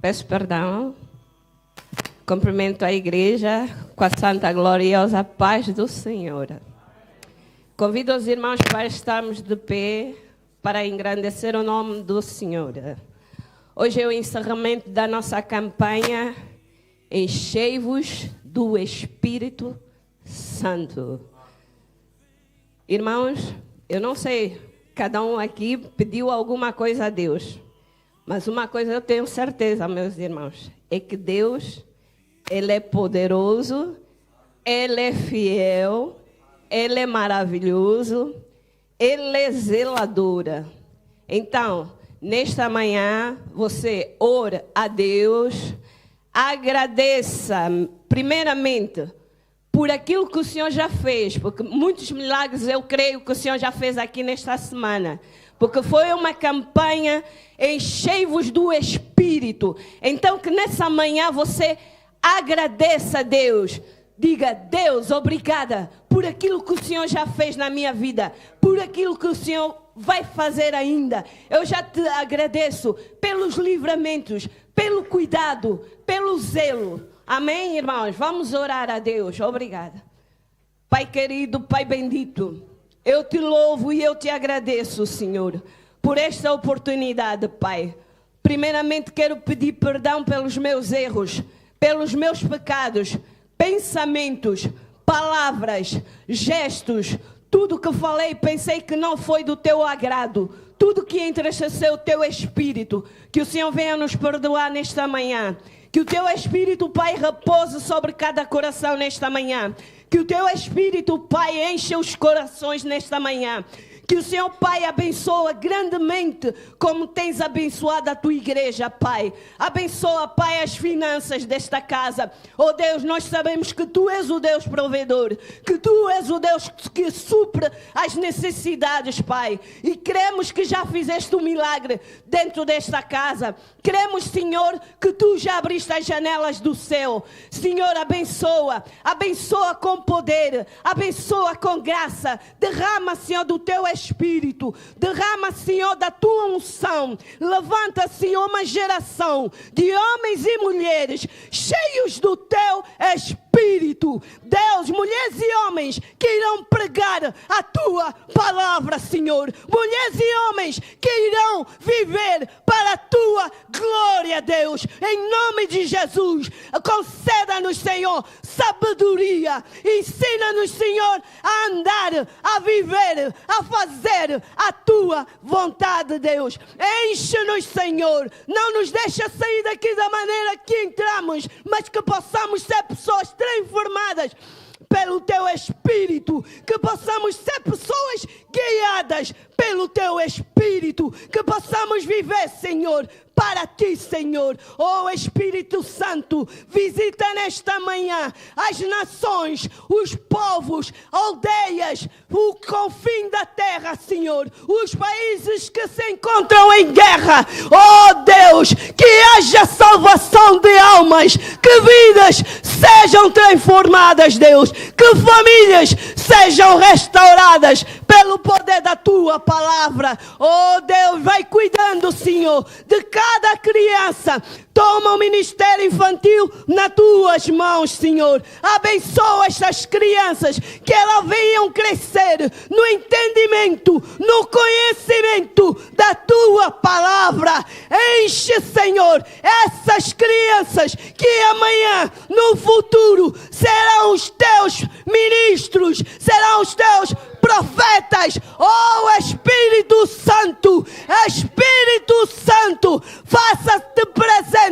Peço perdão. Cumprimento a igreja com a santa gloriosa paz do Senhor. Convido os irmãos para estarmos de pé para engrandecer o nome do Senhor. Hoje é o encerramento da nossa campanha Enchei-vos do Espírito Santo. Irmãos, eu não sei, cada um aqui pediu alguma coisa a Deus. Mas uma coisa eu tenho certeza, meus irmãos, é que Deus, Ele é poderoso, Ele é fiel, Ele é maravilhoso, Ele é zeladora. Então, nesta manhã, você ora a Deus, agradeça, primeiramente, por aquilo que o Senhor já fez, porque muitos milagres eu creio que o Senhor já fez aqui nesta semana. Porque foi uma campanha, enchei-vos do Espírito. Então, que nessa manhã você agradeça a Deus. Diga, Deus, obrigada por aquilo que o Senhor já fez na minha vida. Por aquilo que o Senhor vai fazer ainda. Eu já te agradeço pelos livramentos, pelo cuidado, pelo zelo. Amém, irmãos? Vamos orar a Deus. Obrigada. Pai querido, Pai bendito. Eu te louvo e eu te agradeço, Senhor, por esta oportunidade, Pai. Primeiramente, quero pedir perdão pelos meus erros, pelos meus pecados, pensamentos, palavras, gestos, tudo que falei e pensei que não foi do teu agrado, tudo que entristeceu o teu Espírito, que o Senhor venha nos perdoar nesta manhã. Que o teu Espírito, Pai, repouse sobre cada coração nesta manhã. Que o teu Espírito, Pai, enche os corações nesta manhã. Que o Senhor, Pai, abençoa grandemente como tens abençoado a tua igreja, Pai. Abençoa, Pai, as finanças desta casa. Oh Deus, nós sabemos que Tu és o Deus provedor, que Tu és o Deus que supre as necessidades, Pai. E cremos que já fizeste um milagre dentro desta casa. Cremos, Senhor, que Tu já abriste as janelas do céu. Senhor, abençoa, abençoa com poder, abençoa com graça. Derrama, Senhor, do Teu Espírito, derrama, Senhor, da Tua unção. Levanta, Senhor, uma geração de homens e mulheres cheios do Teu Espírito. Deus, mulheres e homens que irão pregar a Tua palavra, Senhor. Mulheres e homens que irão viver para a Tua glória, Deus. Em nome de Jesus, conceda-nos, Senhor, sabedoria. Ensina-nos, Senhor, a andar, a viver, a fazer a Tua vontade, Deus. Enche-nos, Senhor. Não nos deixa sair daqui da maneira que entramos, mas que possamos ser pessoas transformadas pelo Teu Espírito, que possamos ser pessoas guiadas pelo Teu Espírito, que possamos viver, Senhor, para Ti, Senhor. Oh Espírito Santo, visita nesta manhã as nações, os povos, aldeias, o confim da terra, Senhor, os países que se encontram em guerra. Oh Deus, que haja salvação de almas, que vidas sejam transformadas, Deus, que famílias sejam restauradas pelo poder da Tua palavra. Oh Deus, vai cuidando, Senhor, de cada criança. Toma o ministério infantil nas Tuas mãos, Senhor. Abençoa estas crianças, que elas venham crescer no entendimento, no conhecimento da Tua palavra. Enche, Senhor, essas crianças que amanhã, no futuro, serão os Teus ministros, serão os Teus profetas. Oh Espírito Santo, Espírito Santo, faça-te presente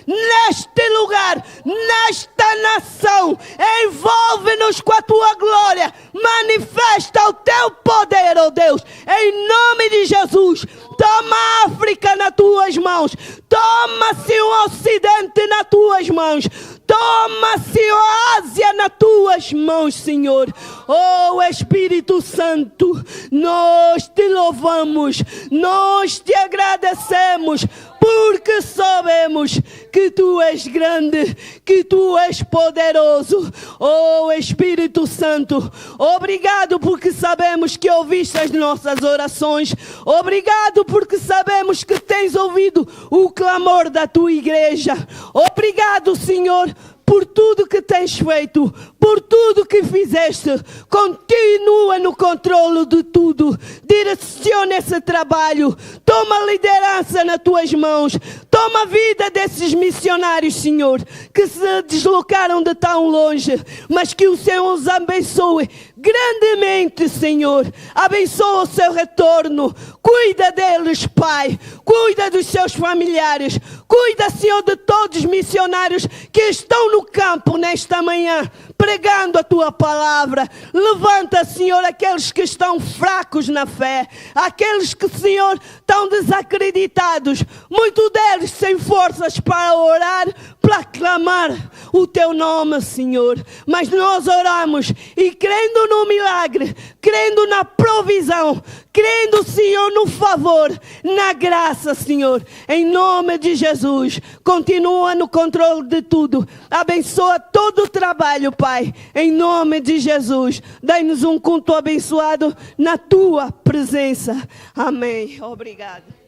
neste lugar, nesta nação. Envolve-nos com a Tua glória, manifesta o Teu poder, oh Deus, em nome de Jesus. Toma a África nas Tuas mãos, toma-se o Ocidente nas Tuas mãos, toma-se a Ásia nas Tuas mãos, Senhor. Oh Espírito Santo, nós Te louvamos, nós Te agradecemos, porque sabemos que Tu és grande, que Tu és poderoso. Oh Espírito Santo, obrigado porque sabemos que ouviste as nossas orações. Obrigado porque sabemos que tens ouvido o clamor da Tua igreja. Obrigado, Senhor, por tudo que tens feito, por tudo que fizeste. Continua no controle de tudo. Direciona esse trabalho. Toma liderança nas Tuas mãos. Toma a vida desses missionários, Senhor, que se deslocaram de tão longe, mas que o Senhor os abençoe grandemente, Senhor. Abençoa o seu retorno. Cuida deles, Pai. Cuida dos seus familiares. Cuida, Senhor, de todos os missionários que estão no campo nesta manhã, pregando a Tua palavra. Levanta, Senhor, aqueles que estão fracos na fé, aqueles que, Senhor, estão desacreditados, muitos deles sem forças para orar, para clamar o Teu nome, Senhor. Mas nós oramos e crendo no milagre, crendo na provisão, crendo, Senhor, no favor, na graça, Senhor, em nome de Jesus. Continua no controle de tudo. Abençoa todo o trabalho, Pai, em nome de Jesus. Dai-nos um culto abençoado na Tua presença. Amém. Obrigado.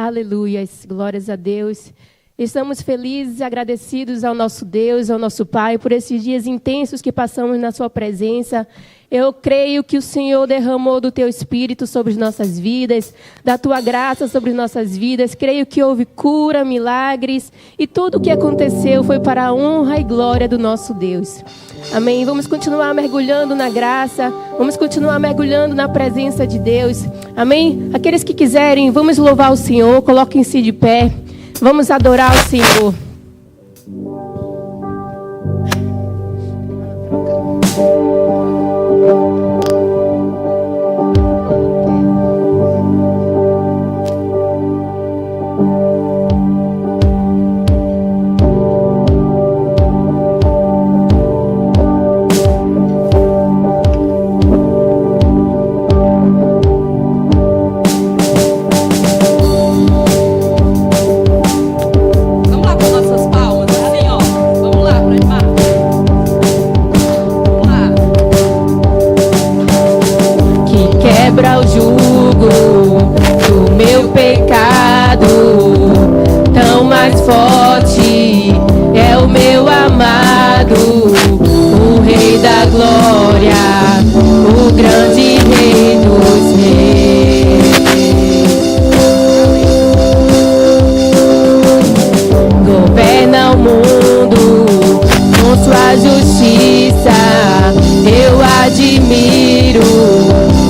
Aleluias, glórias a Deus. Estamos felizes e agradecidos ao nosso Deus, ao nosso Pai, por esses dias intensos que passamos na Sua presença. Eu creio que o Senhor derramou do Teu Espírito sobre as nossas vidas, da Tua graça sobre nossas vidas. Creio que houve cura, milagres, e tudo o que aconteceu foi para a honra e glória do nosso Deus. Amém? Vamos continuar mergulhando na graça, vamos continuar mergulhando na presença de Deus. Amém? Aqueles que quiserem, vamos louvar o Senhor, coloquem-se de pé. Vamos adorar o Senhor. Quebra o jugo do meu pecado, tão mais forte é o meu amado, o Rei da Glória, o grande Rei dos Reis. Governa o mundo com sua justiça, eu admiro.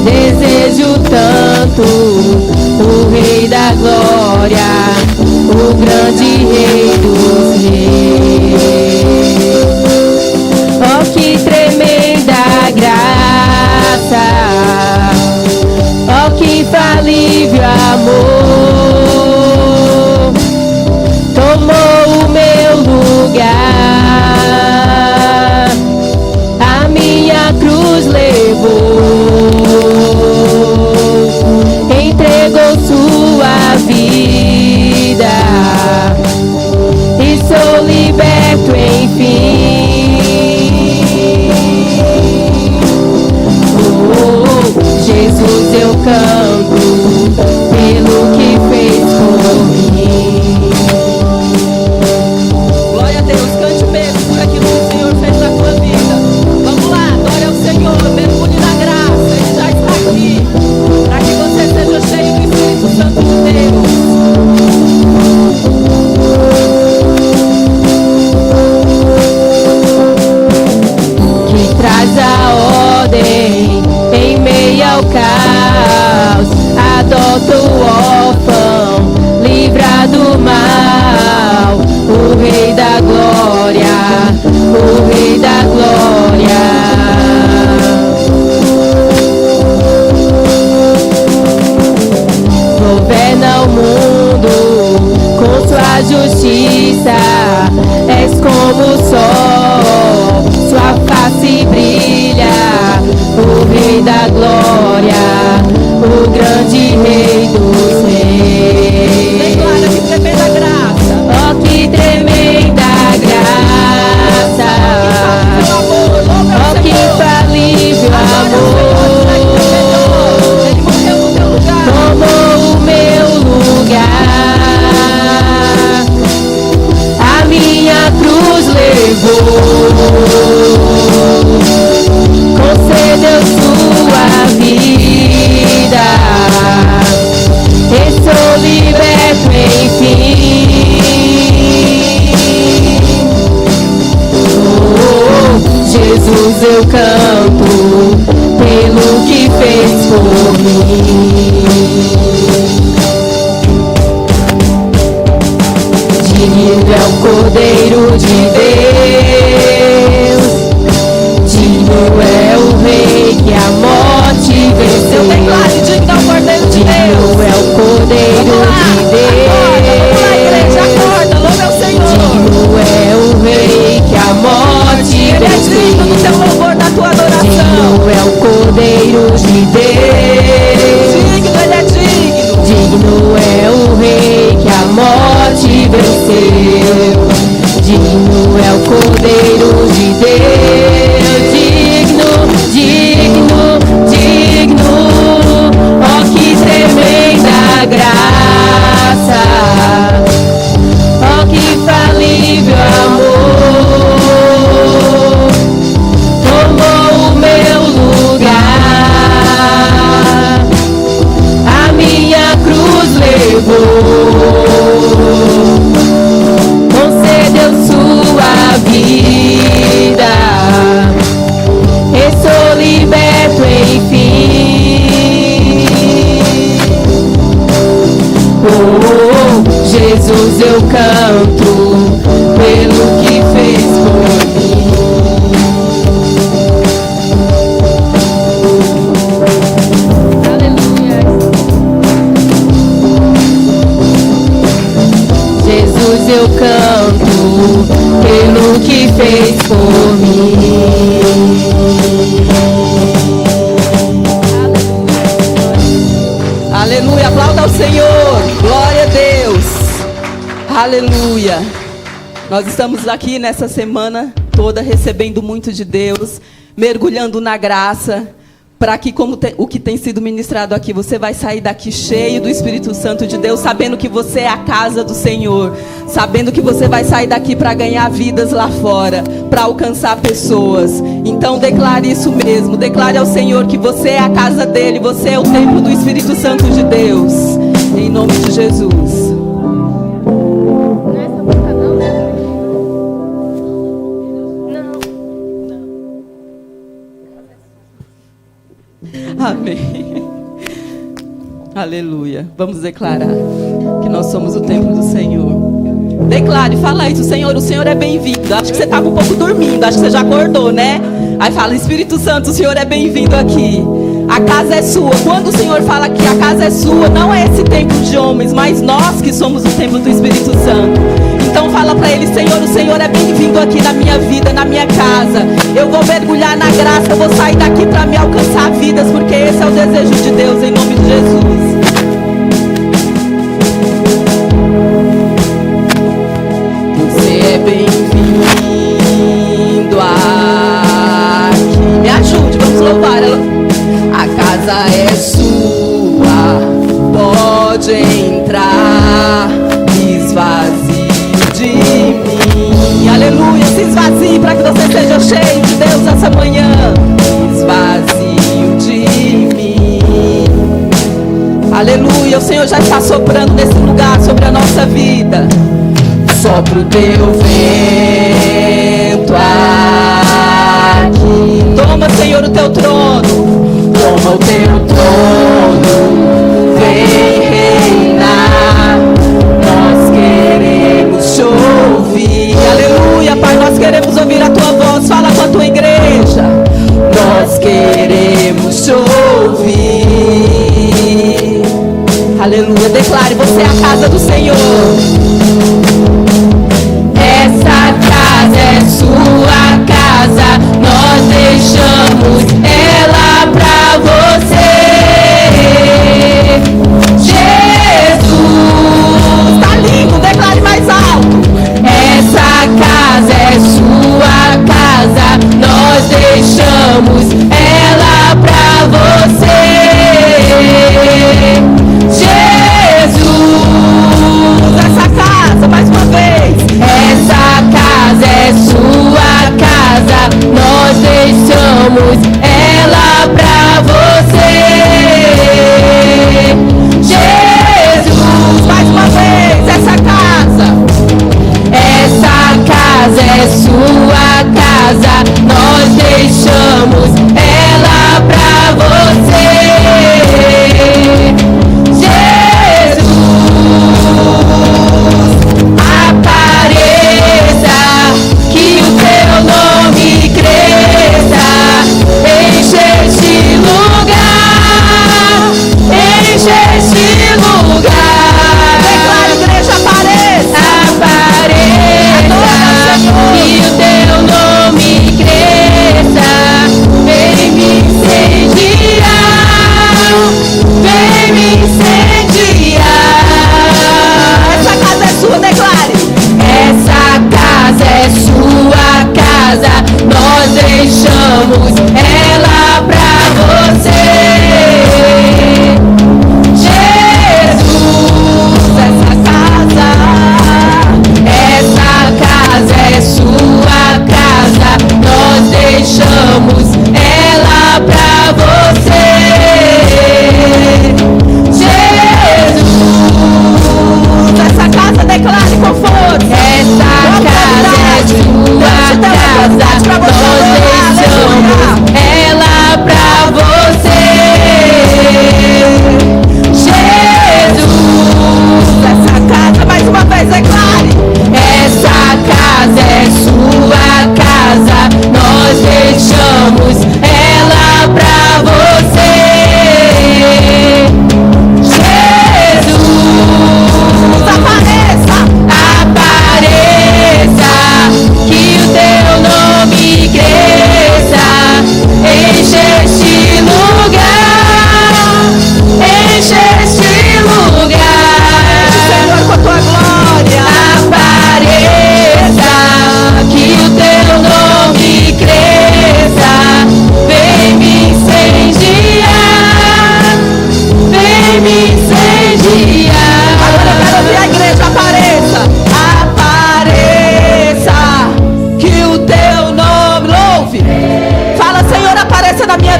Desejo tanto o Rei da Glória, o grande Rei dos Reis. Oh, que tremenda graça! Oh, que infalível amor! Tomou o meu lugar, a minha cruz levou. Entregou sua vida e sou liberto enfim. Oh, Jesus, eu canto pelo que fez por mim. Glória a Deus, cante mesmo por aquilo que o Senhor fez na tua vida. Vamos lá, adore ao Senhor, mergulhe na graça, Ele já está aqui, para que você seja cheio do Espírito Santo de Deus. Que traz a ordem em meio ao caos, canto pelo que fez por mim. Digno é o Cordeiro de Deus, digno é o Rei que a morte venceu. Declare, digno é o Cordeiro de Deus. Digno é o Cordeiro de Deus. Vamos lá, igreja, acorda, louve ao Senhor. Digno é o Rei que a morte Ele é venceu. digno do teu louvor, da tua adoração. Digno é o Cordeiro de Deus. Digno, ele é digno. Digno é o Rei que a morte venceu. Digno é o Cordeiro de Deus. Digno, digno, digno. Oh, que tremenda graça. Oh, que infalível amor. Tomou o meu lugar. A minha cruz levou. Concedeu sua vida. Eu sou liberto enfim. Oh, Jesus, eu canto pelo que fez por mim. Aleluia. Jesus, eu canto pelo que fez por mim. Aleluia, aplauda ao Senhor. Glória a Deus. Aleluia. Nós estamos aqui nessa semana toda recebendo muito de Deus, mergulhando na graça, para que o que tem sido ministrado aqui, você vai sair daqui cheio do Espírito Santo de Deus, sabendo que você é a casa do Senhor, sabendo que você vai sair daqui para ganhar vidas lá fora, para alcançar pessoas. Então declare isso mesmo, declare ao Senhor que você é a casa dele, você é o templo do Espírito Santo de Deus, em nome de Jesus. Amém. Aleluia. Vamos declarar que nós somos o templo do Senhor. Declare, fala isso, Senhor, o Senhor é bem-vindo. Acho que você estava um pouco dormindo, acho que você já acordou, né? Aí fala, Espírito Santo, o Senhor é bem-vindo aqui. A casa é sua. Quando o Senhor fala que a casa é sua, não é esse templo de homens, mas nós que somos o templo do Espírito Santo. Então fala para ele, Senhor, o Senhor é bem-vindo aqui na minha vida, na minha casa. Eu vou mergulhar na graça, eu vou sair daqui para me alcançar vidas, porque esse é o desejo de Deus, em nome de Jesus. Você é bem-vindo aqui. Me ajude, vamos louvar ela. A casa é sua, pode entrar, esvazie de mim. Aleluia, se esvazie para que você seja cheio de Deus essa manhã. Esvazio de mim. Aleluia, o Senhor já está soprando nesse lugar sobre a nossa vida. Sopra o teu vento aqui. Toma, Senhor, o teu trono. Toma o teu trono. Vem reinar. Nós queremos te ouvir. Aleluia, Pai, nós queremos ouvir a tua voz. Fala com a tua igreja. Nós queremos te ouvir. Aleluia, declare, você é a casa do Senhor. Essa casa é sua casa, nós deixamos ela pra você. Jesus, tá lindo, declare mais alto. Essa casa é sua casa, nós deixamos ela pra você. Jesus.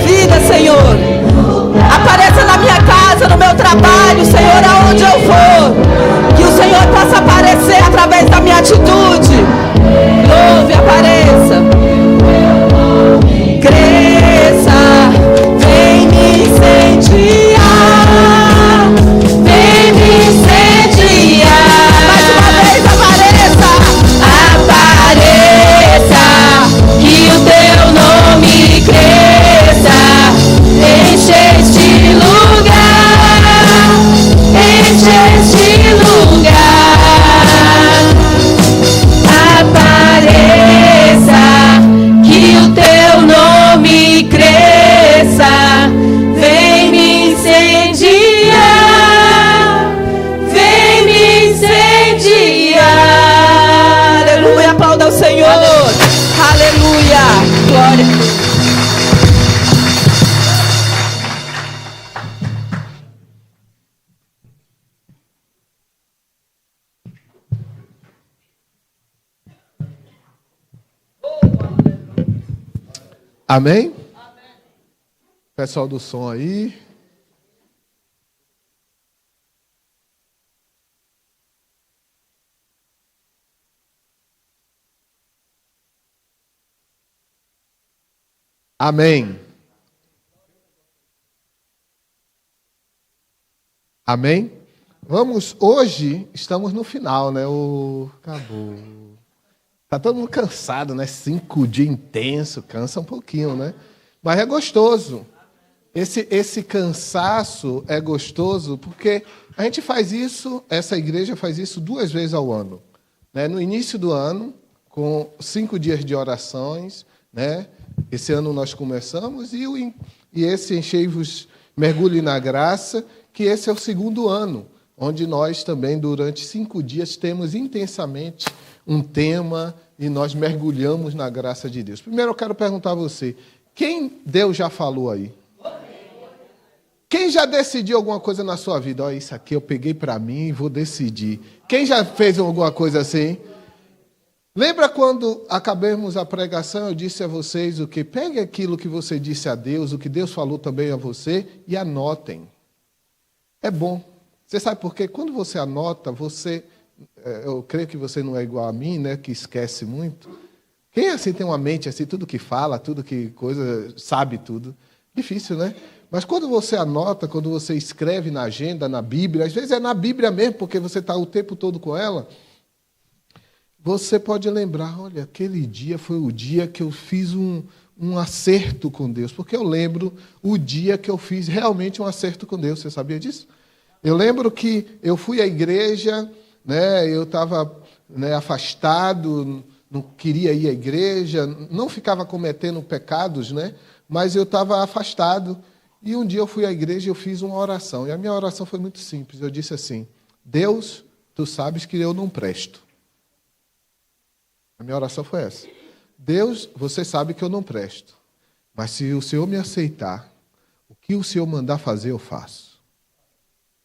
vida, Senhor. Apareça na minha casa, no meu trabalho, Senhor, aonde eu for. Que o Senhor possa aparecer através da minha atitude. Louve, apareça. Cresça, vem me incendiar. Vem me incendiar. Mais uma vez, apareça. Apareça, que o teu nome cresça. Enche este lugar. Enche este lugar. Apareça, que o teu nome cresça. Vem me incendiar. Vem me incendiar. Aleluia, aplauda ao Senhor. Aleluia, glória. Amém? Pessoal do som aí. Amém. Amém? Vamos, hoje estamos no final, né? Acabou. Tá todo mundo cansado, né? 5 dias intenso, cansa um pouquinho, né? Mas é gostoso. Esse cansaço é gostoso porque a gente faz isso, essa igreja faz isso 2 vezes ao ano. Né? No início do ano, com 5 dias de orações, né? Esse ano nós começamos, e esse Enchei-vos, mergulhe na graça, que esse é o 2º ano, onde nós também, durante 5 dias, temos intensamente um tema e nós mergulhamos na graça de Deus. Primeiro eu quero perguntar a você, quem Deus já falou aí? Quem já decidiu alguma coisa na sua vida? Olha, isso aqui eu peguei para mim e vou decidir. Quem já fez alguma coisa assim? Lembra quando acabamos a pregação, eu disse a vocês o que? Pegue aquilo que você disse a Deus, o que Deus falou também a você, e anotem. É bom. Você sabe por quê? Quando você anota, eu creio que você não é igual a mim, né, que esquece muito. Quem assim tem uma mente assim, tudo que fala, tudo que coisa, sabe tudo. Difícil, né? Mas quando você anota, quando você escreve na agenda, na Bíblia, às vezes é na Bíblia mesmo, porque você está o tempo todo com ela, você pode lembrar, olha, aquele dia foi o dia que eu fiz um acerto com Deus, porque eu lembro o dia que eu fiz realmente um acerto com Deus. Você sabia disso? Eu lembro que eu fui à igreja, né, eu estava, né, afastado, não queria ir à igreja, não ficava cometendo pecados, né, mas eu estava afastado. E um dia eu fui à igreja e eu fiz uma oração. E a minha oração foi muito simples. Eu disse assim: Deus, tu sabes que eu não presto. A minha oração foi essa. Deus, você sabe que eu não presto. Mas se o Senhor me aceitar, o que o Senhor mandar fazer, eu faço.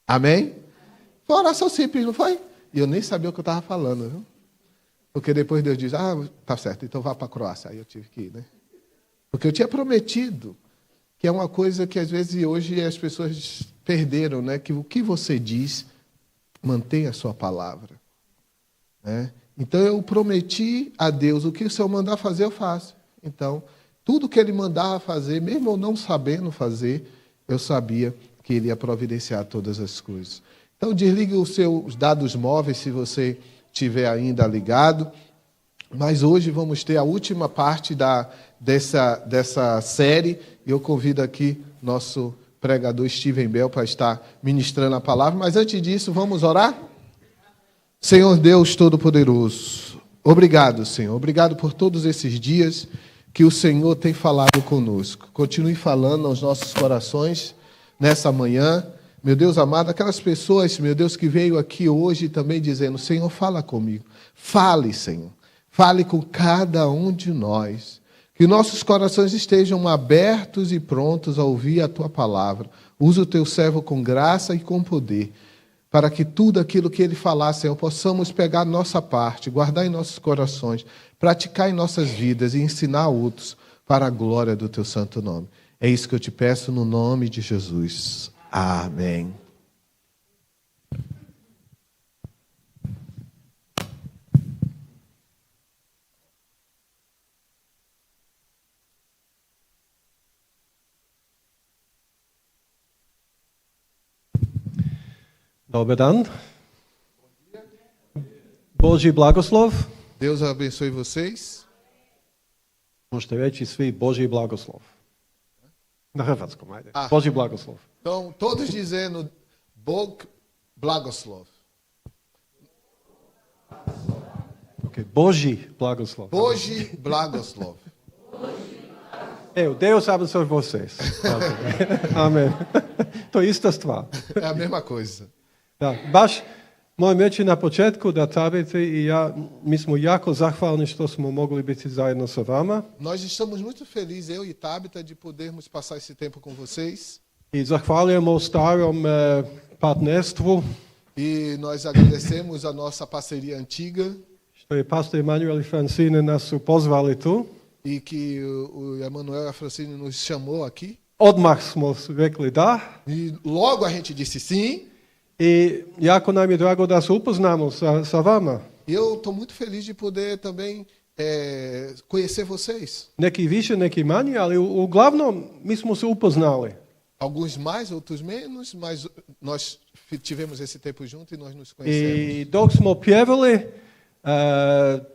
Amém? Foi uma oração simples, não foi? E eu nem sabia o que eu estava falando, viu? Porque depois Deus diz, tá certo, então vá para a Croácia. Aí eu tive que ir, né? Porque eu tinha prometido, que é uma coisa que às vezes hoje as pessoas perderam, né? Que o que você diz, mantenha a sua palavra. Né? Então eu prometi a Deus, o que o Senhor mandar fazer, eu faço. Então, tudo que Ele mandava fazer, mesmo eu não sabendo fazer, eu sabia que Ele ia providenciar todas as coisas. Então, desligue os seus dados móveis, se você estiver ainda ligado. Mas hoje vamos ter a última parte dessa série. E eu convido aqui nosso pregador Steven Bell para estar ministrando a palavra. Mas antes disso, vamos orar? Senhor Deus Todo-Poderoso, obrigado, Senhor. Obrigado por todos esses dias que o Senhor tem falado conosco. Continue falando aos nossos corações nessa manhã. Meu Deus amado, aquelas pessoas, meu Deus, que veio aqui hoje também dizendo, Senhor, fala comigo. Fale, Senhor. Fale com cada um de nós. Que nossos corações estejam abertos e prontos a ouvir a Tua palavra. Usa o Teu servo com graça e com poder, para que tudo aquilo que Ele falar, Senhor, possamos pegar nossa parte, guardar em nossos corações, praticar em nossas vidas e ensinar a outros para a glória do Teu santo nome. É isso que eu te peço no nome de Jesus. Amém. Dobar dan. Božji blagoslov. Deus abençoe vocês. Možete reći svi Božji blagoslov. Na hrvatskom, ajde. Ah. Božji blagoslov. Então, todos dizendo Bog Blagoslov. Ok, Božji blagoslov. Božji Blagoslov. Evo, Deus abençoe vocês. Amen. To je ista stvar. É a mesma coisa. Da, baš moram reći na početku da Tabita i ja, mi smo jako zahvalni što smo mogli biti zajedno sa vama. Nós estamos muito felizes, eu e Tabita, de podermos passar esse tempo com vocês. I zahvaljujemo starom partnerstvu E nós agradecemos a nossa parceria antiga što je pastor Emanuel i Francine nas su pozvali tu. e que o Emanuel e a Francine nos chamou aqui. Odmah smo rekli da. E logo a gente disse sim. I jako nam je drago da se upoznamo sa vama. E eu estou muito feliz de poder também conhecer vocês. Neki više, neki manje, ali uglavnom mi smo se upoznali. Alguns mais, outros menos, mas nós tivemos esse tempo junto e nós nos conhecemos. I dok smo pjevali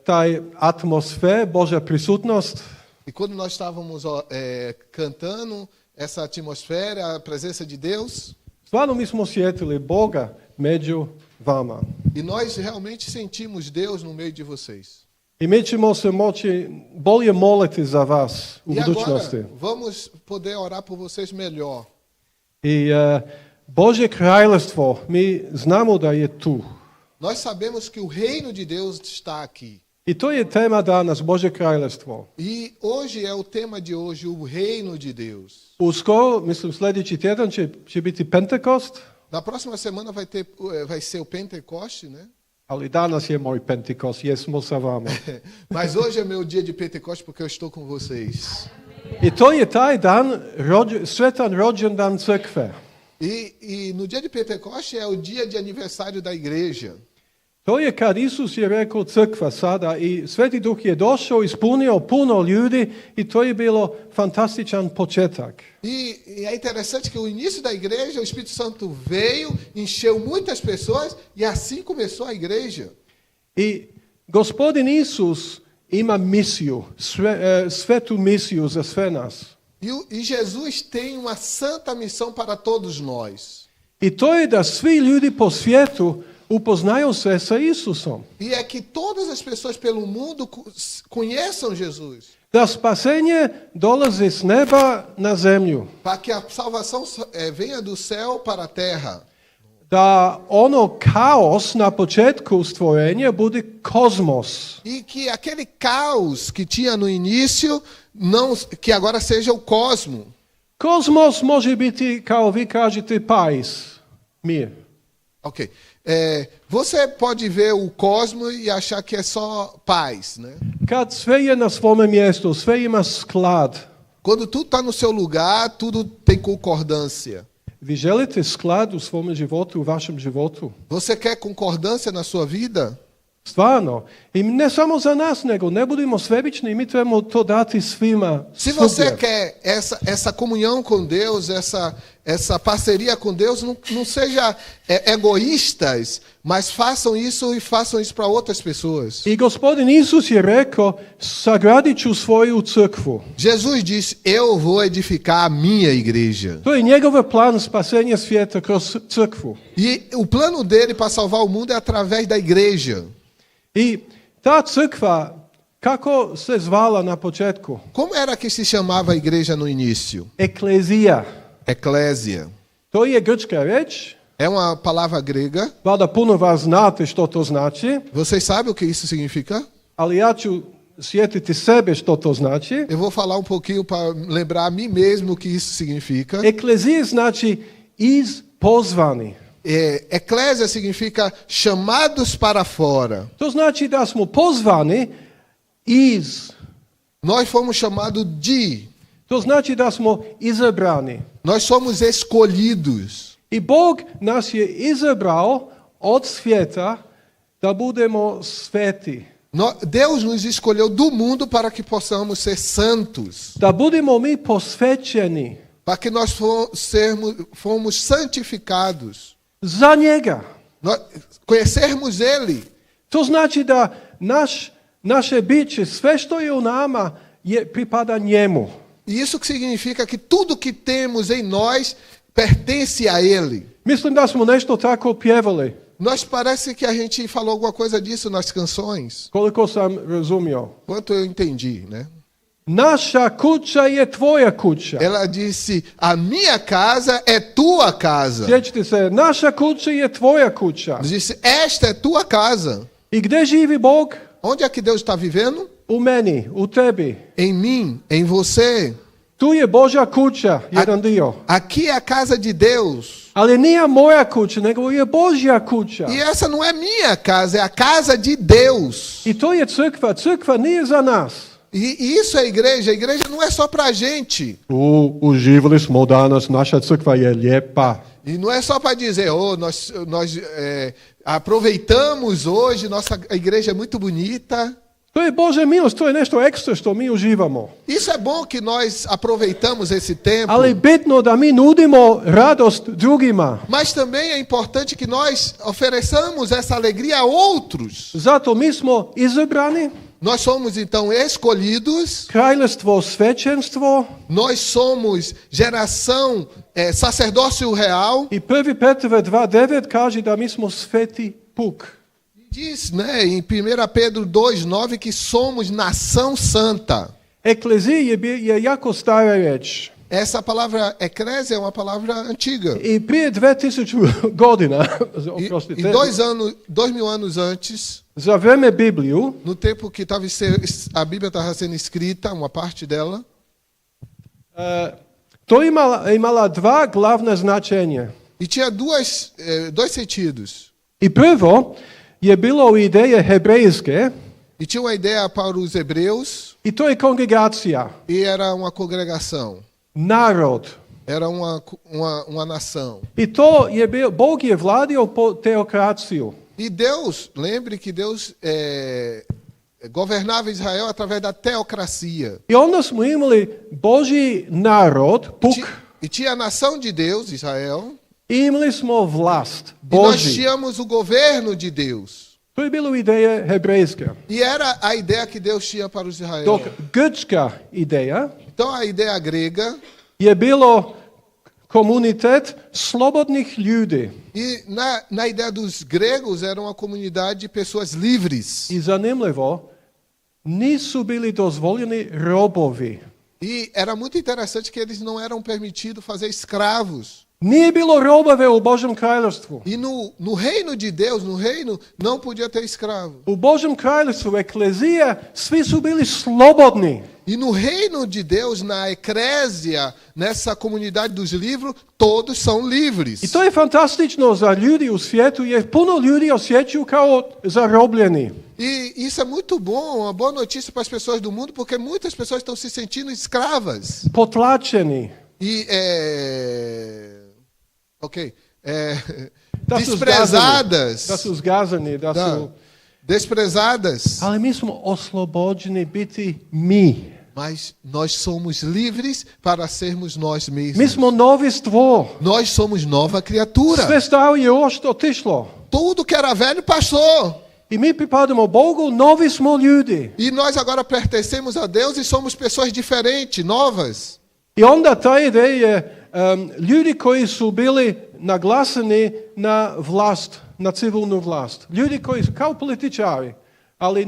taj atmosfer, Božja prisutnost, E quando nós estávamos cantando essa atmosfera, a presença de Deus, stvarno mi smo osjetili Boga među vama. e nós realmente sentimos Deus no meio de vocês. I mi ćemo se moći bolje moliti za vas u E budućnosti. agora vamos poder orar por vocês melhor. I Božje kraljevstvo, mi znamo da je tu. Nós sabemos que o reino de Deus está aqui. I to je tema danas, Božje kraljevstvo. E hoje é o tema de hoje, o reino de Deus. Uskoro, mislim sljedeći tjedan će biti Pentekost, Na próxima semana vai ser o Pentecoste, né? ali danas je moj Pentekost, jesmo sa vama. Mas hoje é meu dia de Pentecoste porque eu estou com vocês. I to je taj dan, svetan rođendan crkve. E no dia de Pentecoste é o dia de aniversário da igreja. To je kad Isus je rekao crkva sada i Sveti Duh je došao, ispunio puno ljudi i to je bilo fantastičan početak. E é interessante que o início da igreja, o Espírito Santo veio, encheu muitas pessoas e assim começou a igreja. I Gospodin Isus ima misiju, svetu misiju za sve nas. E Jesus tem uma santa missão para todos nós. I to je da svi ljudi po svijetu upoznaju se sa Isusom. E é que todas as pessoas pelo mundo conheçam Jesus. Da spasenje dolazi s neba na zemlju. Para que a salvação venha do céu para a terra. Da ono kaos na početku stvorenja bude kozmos. E que aquele caos que tinha no início, que agora seja o cosmo. Kozmos može biti, kao vi kažete, pais, mir. Ok. Você pode ver o cosmo e achar que é só paz, né? Kad sve je na svome mjestu, sve ima sklad. Quando tudo está no seu lugar, tudo tem concordância. Vi želite sklad u svome životu, u vašem životu? Você quer concordância na sua vida? Stvarno. I ne samo za nas, nego ne budimo sebični i mi trebamo to dati svima. Se você quer essa comunhão com Deus, essa parceria com Deus, não seja egoístas, mas façam isso e façam isso para outras pessoas. I Gospodin Isus je rekao, sagradit ću svoju crkvu. Jesus disse, eu vou edificar a minha igreja. To je njegov plan spasenja svijeta kroz crkvu. E o plano dele para salvar o mundo é através da igreja. I ta crkva, kako se zvala na početku? Como era que se chamava a igreja no início? Eklezija. Eclésia. To je grčka riječ. É uma palavra grega. Valjda puno vas znate što to znači. Vocês sabem o que isso significa? Ali ja ću sjetiti sebe što to znači. Eu vou falar pouquinho para lembrar a mim mesmo o que isso significa. Eklezija znači pozvani. Eclésia significa chamados para fora. To znači da smo pozvani iz. Nós fomos chamados de. To znači da smo izabrani. Nós somos escolhidos. I Bog nas je izabrao od svijeta da budemo sveti. Deus nos escolheu do mundo para que possamos ser santos. Da budemo mi posvećeni Para que nós fomos santificados. za njega. Conhecermos Ele. To znači da naše biće, sve što je u nama, pripada njemu. E isso significa que tudo que temos em nós pertence a Ele. Mislim da smo nešto tako pjevali, Nós parece que a gente falou alguma coisa disso nas canções. koliko sam razumio. Quanto eu entendi, né? Naša kuća je tvoja kuća. Ela disse, a minha casa é tua casa. Sjećate se, naša kuća je tvoja kuća. Disse, esta é tua casa. I gdje živi Bog? Onde é que Deus está vivendo? U meni, u tebi. Em mim, em você. Tu je Božja kuća, jedan dio. Aqui é a casa de Deus. Ali nije moja kuća, nego je Božja kuća. E essa não é minha casa, é a casa de Deus. I to je crkva. Crkva nije za nas. E isso é a igreja. A igreja não é só para a gente. Uživali smo danas, naša crkva je lijepa. E não é só para dizer, nós aproveitamos hoje, nossa igreja é muito bonita. To je Božja milost, to je nešto ekstra što mi uživamo. Isso é bom que nós aproveitamos esse tempo. Ali bitno da mi nudimo radost drugima. Mas também é importante que nós ofereçamos essa alegria a outros. Zato mi smo izabrani, Nós somos então escolhidos. kraljevstvo, svećenstvo. Nós somos geração, sacerdócio real. I 1. Petrove 2.9 kaže da mi smo sveti puk. Diz, né, em 1 Pedro 2:9 que somos nação santa. Eklezija je jako stara riječ. Essa palavra eclésia é uma palavra antiga. I prije 2000 godina, E oprostite, 2000 anos antes, za vreme Bibliju, no tempo que a Bíblia estava sendo escrita, uma parte dela, to imala dva glavna značenja. e tinha dois sentidos. I prvo je bilo ideje hebrejske, E tinha uma ideia para os hebreus, i to je kongregacija, e era uma congregação, narod. era uma nação. I to je Bog je vladio po teokraciju. E Deus, lembre que Deus governava Israel através da teocracia. I onda smo imali Božji narod, puk, E tinha a nação de Deus, Israel, i imali smo vlast, e nós Božji. tínhamos o governo de Deus. To je bilo ideje hebrejske. E era a ideia que Deus tinha para os Dok israelitas. grčka ideja Então a ideia grega, je bilo komunitet slobodnih ljudi. e na ideia dos gregos era uma comunidade de pessoas livres. I zanimljivo, nisu bili dozvoljeni robovi. E era muito interessante que eles não eram permitidos fazer escravos. Nije bilo robove u Božjem kraljevstvu. E no reino de Deus, no reino, não podia ter escravo. U Božjem kraljevstvu, eklezija, svi su bili slobodni. E no reino de Deus, na eclésia, nessa comunidade dos livros, todos são livres. I to je fantastično za ljudi u svijetu, jer puno ljudi osjećaju kao zarobljeni. E isso é muito bom, uma boa notícia para as pessoas do mundo, porque muitas pessoas estão se sentindo escravas. Potlačeni. E, Da su desprezadas. Da su zgazani, da su... Desprezadas. Ali mi smo oslobođeni biti mi. Mas nós somos livres para sermos nós Mi mesmos. smo novi stvo. Nós somos nova criatura. Sve staro je otišlo. Tudo que era velho passou. I mi pripadamo Bogu, novi smo ljudi. E nós agora pertencemos a Deus e somos pessoas diferentes, novas. I onda ta ideja, ljudi koji su bili naglaseni na vlast, na civilnu vlast. Ljudi koji su kao političari, ali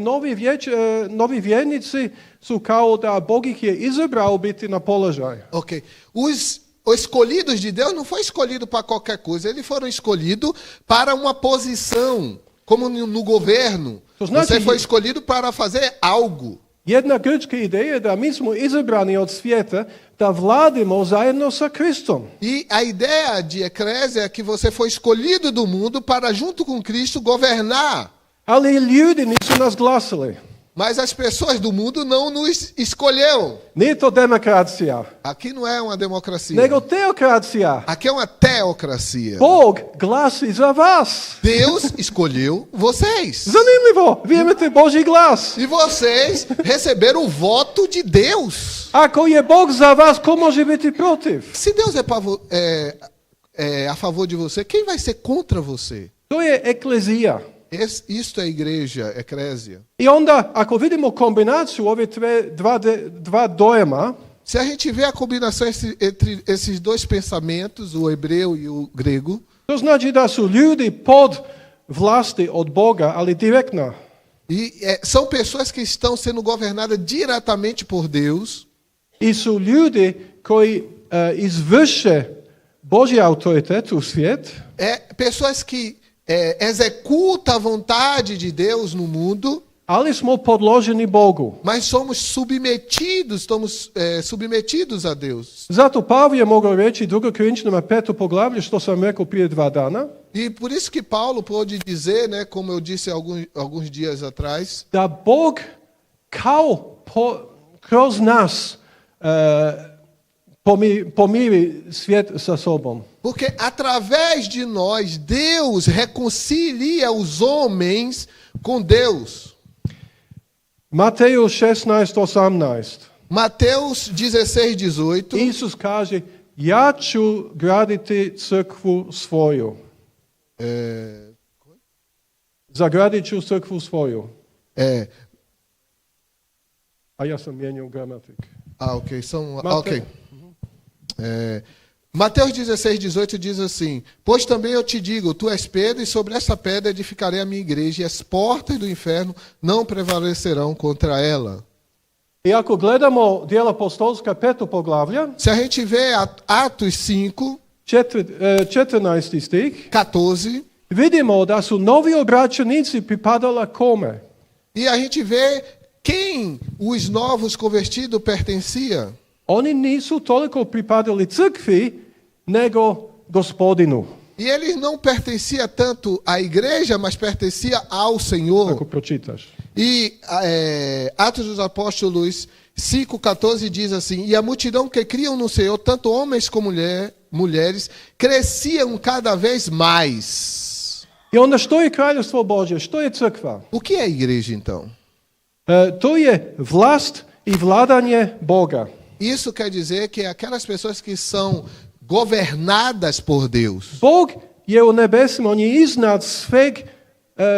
novi vjernici su kao da Bog ih je izabrao biti na položaju. Ok. Os escolhidos de Deus não foi escolhido para qualquer coisa. Eles foram escolhidos para uma posição, como no governo. Você foi escolhido para fazer algo. Jedna grčka ideja je da mi smo izabrani od svijeta da vladimo zajedno sa Kristom. E a ideia de eclésia é que você foi escolhido do mundo para, junto com Cristo, governar. Ali ljudi nisu nas glasili. Mas as pessoas do mundo não nos escolheu. Nije to demokracija, Aqui não é uma democracia. nego teokracija. Aqui é uma teocracia. Bog glasi za vas. Deus escolheu vocês. Zanimljivo, vi imate Božji glas. E vocês receberam o voto de Deus. Ako je Bog za vas, ko može biti protiv? Se Deus é a favor de você, quem vai ser contra você? To je eklezija. Isto é igreja, eclésia. I onda, ako vidimo kombinaciju ove dva dojma, Se a gente vê a combinação entre esses dois pensamentos, o hebreu e o grego, to znači da su ljudi pod vlasti od Boga, ali direktno. são pessoas que estão sendo governadas diretamente por Deus, I su ljudi koji izvrše Božji autoritet u svijet, pessoas que executam a vontade de Deus no mundo, ali smo podloženi Bogu. mas estamos submetidos a Deus. Zato Pavle je mogao reći 2. Korinčanima 5. poglavlje, što sam rekao prije 2 dana, E por isso que Paulo pôde dizer, né, como eu disse alguns dias atrás, da Bog kao kroz nas pomiri svijet sa sobom. porque através de nós Deus reconcilia os homens com Deus. Mateju 16:18. Mateus 16:18. Isus kaže, ja ću graditi crkvu svoju. Zagradit ću crkvu svoju. A ja sam mijenjao gramatik. Ok. Ok. Mateus 16:18 diz assim: Pois também eu te digo, tu és Pedro, e sobre essa pedra edificarei a minha igreja, e as portas do inferno não prevalecerão contra ela. I ako gledamo djela apostolska 5. poglavlja, Se a gente vê Atos 5, 14. stih, 14, vidimo da su novi obraćenici pripadala kome? e a gente vê quem os novos convertidos pertencia. Oni nisu toliko pripadali crkvi, nego gospodinu. E eles não pertenciam tanto à igreja, mas pertencia ao Senhor. Ako pročitaš. E Atos dos Apóstolos 5,14 diz assim: E a multidão que criam no Senhor, tanto homens como mulheres, cresciam cada vez mais. I onda što je kraljevstvo Božje? Što je crkva? O que é a igreja, então? To je vlast i vladanje Boga. Isso quer dizer que aquelas pessoas que são governadas por Deus. Bog je u nebesima, on je iznad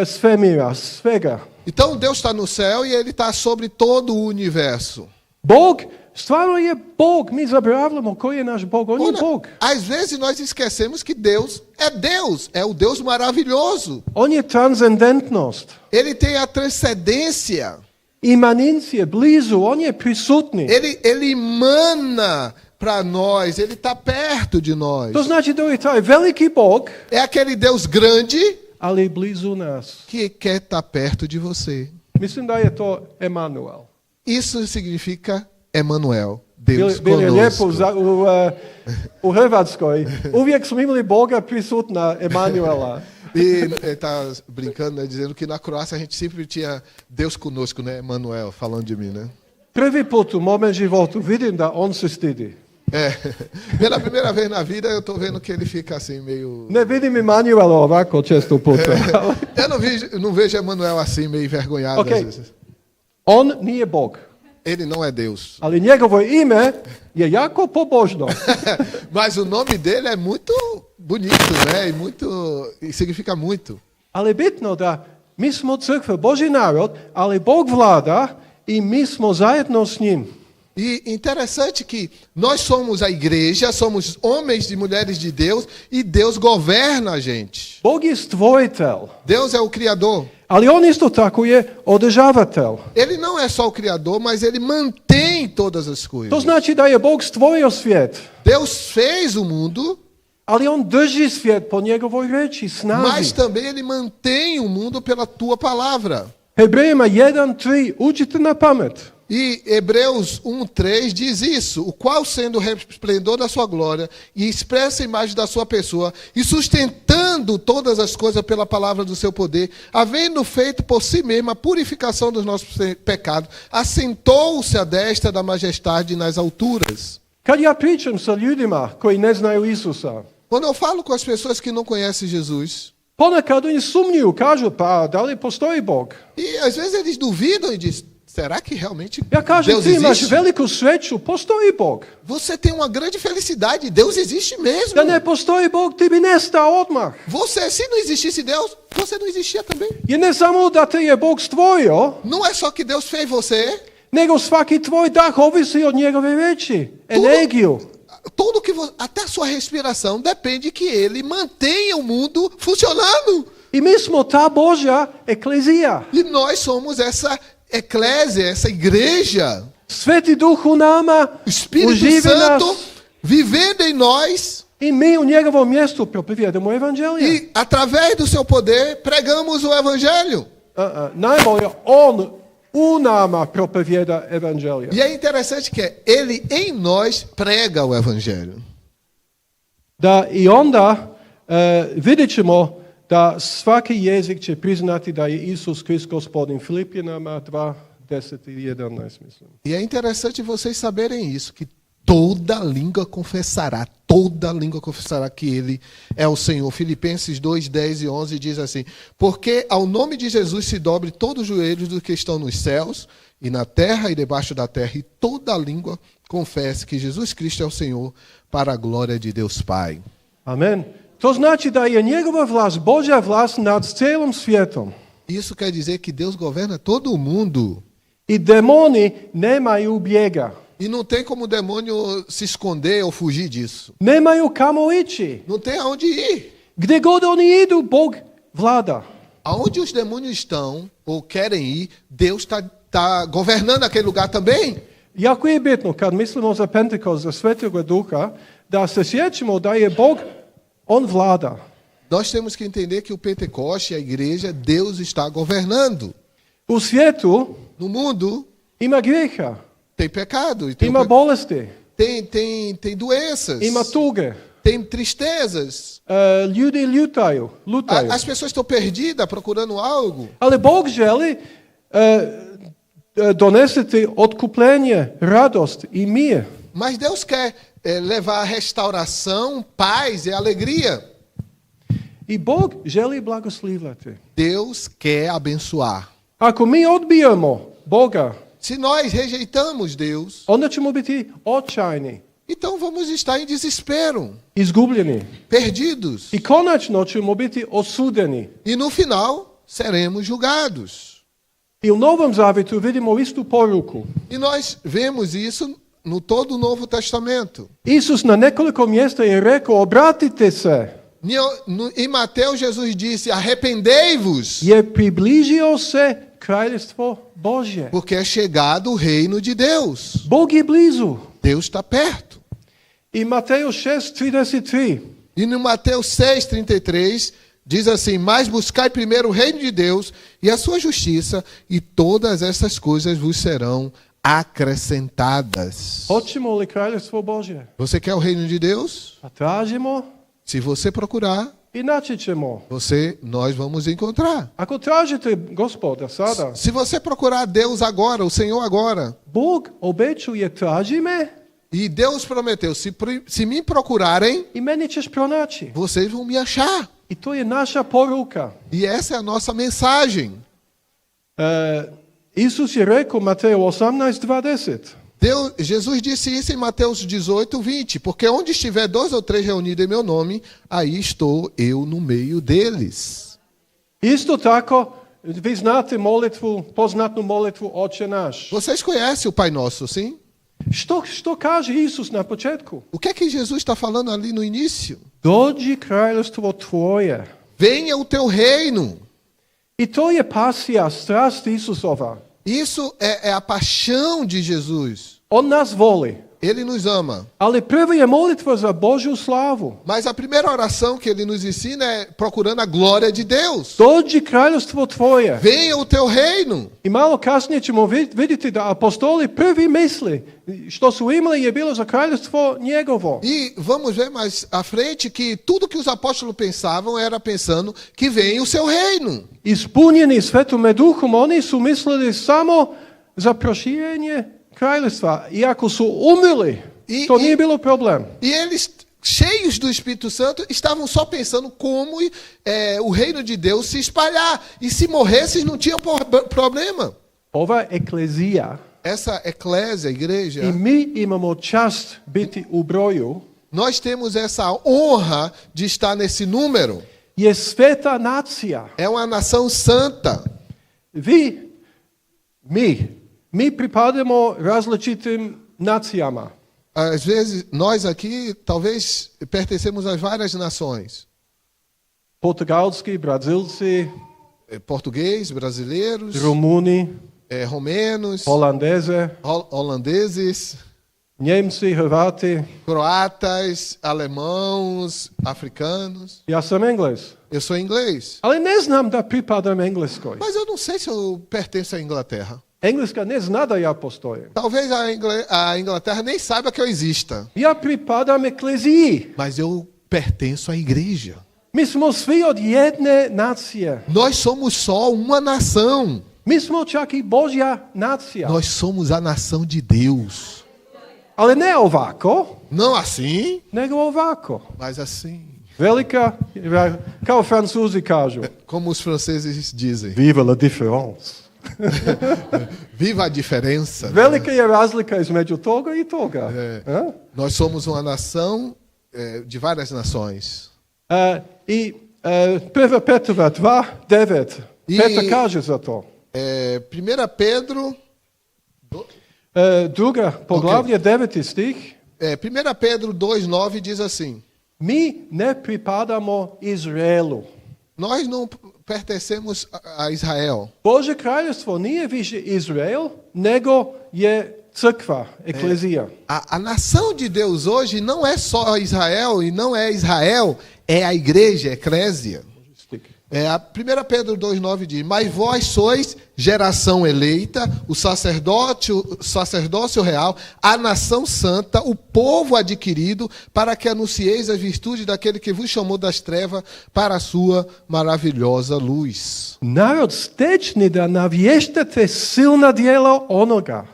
svemira, svega. Então Deus está no céu e Ele está sobre todo o universo. Bog stvarno je Bog. Mi zaboravljamo koji je naš Bog. On je Bog. Às vezes nós esquecemos que Deus, é o Deus maravilhoso. On je transcendentnost. Ele tem a transcendência. Imanencije, blizu, on je prisutni. Ele emana para nós, Ele está perto de nós. To znači da je taj veliki Bog, É aquele Deus grande ali blizu nas. que quer estar perto de você. Mislim da je to Emanuel. Isso significa Emanuel, Deus Bilo je lijepo conosco. u Hrvatskoj. Uvijek smo imali Boga prisutna Emanuela. E ele está brincando, né, dizendo que na Croácia a gente sempre tinha Deus conosco, né, Emanuel, falando de mim, né? Prvi put u mome životu vidim da on se stidi. Pela primeira vez na vida eu estou vendo que ele fica assim meio... Ne vidim Emanuela ovako često puta. Eu não vejo Emanuel assim meio envergonhado Ok. às vezes. On nije Bog. Ele não é Deus. Ali njegovo ime je jako pobožno. Mas o nome dele é muito bonito, né? E significa muito. Ali bitno da mi smo crkva, Božji narod, ali Bog vlada i mi smo zajedno s njim. E interessante que nós somos a igreja, somos homens e mulheres de Deus e Deus governa a gente. Bog je stvoritelj, Deus é o Criador. ali on isto tako je održavatelj. Ele não é só o Criador, mas Ele mantém todas as To coisas. znači da je Bog stvorio svijet, Deus fez o mundo, ali on drži svijet po njegovoj reči, mas snazi. também Ele mantém o mundo pela Tua palavra. Hebrejima 1:3 učite na pamet. E Hebreus 1:3 diz isso: o qual, sendo o resplendor da sua glória e expressa imagem da sua pessoa, e sustentando governando todas as coisas pela palavra do seu poder, havendo feito por si mesmo a purificação dos nossos pecados, assentou-se à destra da majestade nas alturas. Kad ja pričam sa ljudima koji ne znaju Isusa, Quando eu falo com as pessoas que não conhecem Jesus, ponekad oni sumnjuju, kažu, pa da li postoji Bog? e às vezes eles duvidam e dizem, será que realmente Ja kažem, Deus ti imaš existe? veliku sreću, postoji Bog. Você tem uma grande felicidade, Deus existe mesmo. Da ne postoji Bog, ti bi nestao odmah. Você, se não existisse Deus, você não existia também. Jer ne samo da te je Bog stvorio, Não é só que Deus fez você, nego svaki tvoj dah ovisi od njegove riječi, energiju. tudo que até a sua respiração depende que ele mantenha o mundo funcionando. I mi smo ta Božja eklezija. E nós somos essa eclésia, essa igreja, Sveti Duh u nama o Espírito uživi Santo nas vivendo em nós i mi u njegovom mjestu propovijedamo evanđelje. e através do seu poder pregamos o evangelho. Najbolje on u nama propovijeda evanđelje. E é interessante que ele em nós prega o evangelho. Da i onda vidjet ćemo da svaki jezik će priznati da je Isus Krist gospodin. Filipljanama 2, 10 i 11 mislim. E é interessante vocês saberem isso, que toda língua confessará que ele é o Senhor. Filipenses 2, 10 e 11 diz assim, porque ao nome de Jesus se dobre todos os joelhos dos que estão nos céus e na terra e debaixo da terra, e toda língua confesse que Jesus Cristo é o Senhor, para a glória de Deus Pai. Amen. To znači da je njegova vlast, Božja vlast nad cijelom svijetom. Isso quer dizer que Deus governa todo o mundo. I demoni nemaju bijega. E não tem como o demônio se esconder ou fugir disso. Nemaju kamo ići. Não tem aonde ir. Gdje god oni idu, Bog vlada. Aonde os demônios estão ou querem ir, Deus está governando aquele lugar também. Jako je bitno kad mislimo za Pentekost, za Svetoga Duha, da se sjećamo da je Bog, on vlada. Nós temos que entender que o Pentecoste, a igreja, Deus está governando. U svijetu No mundo ima grijeha, tem pecado, e tem, ima bolesti, tem doenças, ima tuge. tem tristezas. Ljudi lutaju. As pessoas estão perdidas procurando algo. Ali Bog želi donesiti otkupljenje, radost i mir. Mas Deus quer levar a restauração, paz e alegria. I Bog želi blagoslivljati. Deus quer abençoar. Ako mi odbijamo Boga, Se nós rejeitamos Deus, onda ćemo biti očajni, então vamos estar em desespero, izgubljeni. perdidos. I konačno ćemo biti osudeni. E no final, seremos julgados. I u Novom Zavjetu vidimo istu poruku. E nós vemos isso no todo o Novo Testamento. Isus na nekoliko mjesta je rekao, obratite se, Em Mateus, Jesus disse, arrependei-vos, jer približio se kraljevstvo Božje. porque é chegado o reino de Deus. Bog je blizu. Deus está perto. I Mateus 6:33. E no Mateus 6,33, diz assim, mas buscai primeiro o reino de Deus e a sua justiça, e todas essas coisas vos serão acrescentadas. Hoćemo li kraljevstvo Božje? Você quer o reino de Deus? A tražimo Se você procurar, i naći ćemo. nós vamos encontrar. Ako tražite Gospoda sada, Se você procurar Deus agora, o Senhor agora, Bog obećuje traži me e Deus prometeu, se me procurarem, i meni ćeš pronaći. vocês vão me achar. I to je naša poruka. E essa é a nossa mensagem. Isus je rekao Mateo 18:20. Jesus disse isso em Mateus 18:20, porque onde estiver 2 ou 3 reunidos em meu nome, aí estou eu no meio deles. Isto tako, vi znate molitvu, poznatnu molitvu Oče naš. Vocês conhecem o Pai Nosso, sim? Što kaže Isus na početku? O que é que Jesus está falando ali no início? Dođi kraljevstvo tvoje. Venha o teu reino. I to je pasija, strast Isusova. Isso é a paixão de Jesus. On nas voli. Ele nos ama. Ali prva je molitva za Božju slavu. Mas a primeira oração que ele nos ensina é procurando a glória de Deus. Dođi kraljevstvo tvoje. Venha o teu reino. I malo kasnije ćemo vidjeti da apostoli prvi misli što su imali je bilo za kraljevstvo njegovo. E vamos ver mais à frente que tudo que os apóstolos pensavam era pensando que venha o seu reino. Ispunjeni Svetome Duhom, oni su mislili samo za proširenje kraljevstva. Iako su umrli, to nije bilo problem. E eles, cheios do Espírito Santo, estavam só pensando como o reino de Deus se espalhar. E se morressem, não tinha problema. Ova eklezija, Essa eclésia, igreja, i mi imamo čast biti u broju, nós temos essa honra de estar nesse número. je sveta nacija. É uma nação santa. Mi pripadamo različitim nacijama. Às vezes, nós aqui, talvez, pertencemos a várias nações. Portugalski, Brazilci, Português, brasileiros, Rumuni, romenos, Holandese, holandeses, Njemci, Hrvati. croatas, alemãos, africanos. Ja sam Engles. Eu sou inglês. Ali ne znam da pripadam Engleskoj. Mas eu não sei se eu pertenço à Inglaterra. Engleska ne zna da ja postojim. Talvez a Inglaterra nem saiba que eu exista. Ja pripadam ekleziji. Mas eu pertenço à igreja. Mi smo svi od jedne nacije. Nós somos só uma nação. Mi smo čak i Božja nacija. Nós somos a nação de Deus. Ali ne ovako, Não assim, nego ovako. mas assim. Velika, kao Francuzi kažu. Como os franceses dizem. Viva la différence. Viva a diferença. Velika je razlika između toga i toga. A? Nós somos uma nação de várias nações. I 1. Petrova 2:9. Petar kaže za to. 1 Pedro, Druga poglavlje, 9. stih. 1 Pedro 2,9 diz assim: Mi ne pripadamo Izraelu. nós não pertencemos a Israel. Božje kraljevstvo nije više Izrael, nego je crkva, eklezija. A nação de Deus hoje não é só Israel e não é Israel, é a igreja, a eclésia. A 1 Pedro 2,9 diz: mas vós sois geração eleita, o sacerdócio real, a nação santa, o povo adquirido, para que anuncieis as virtudes daquele que vos chamou das trevas para a sua maravilhosa luz. Narod stečni da navještate silna djela onoga.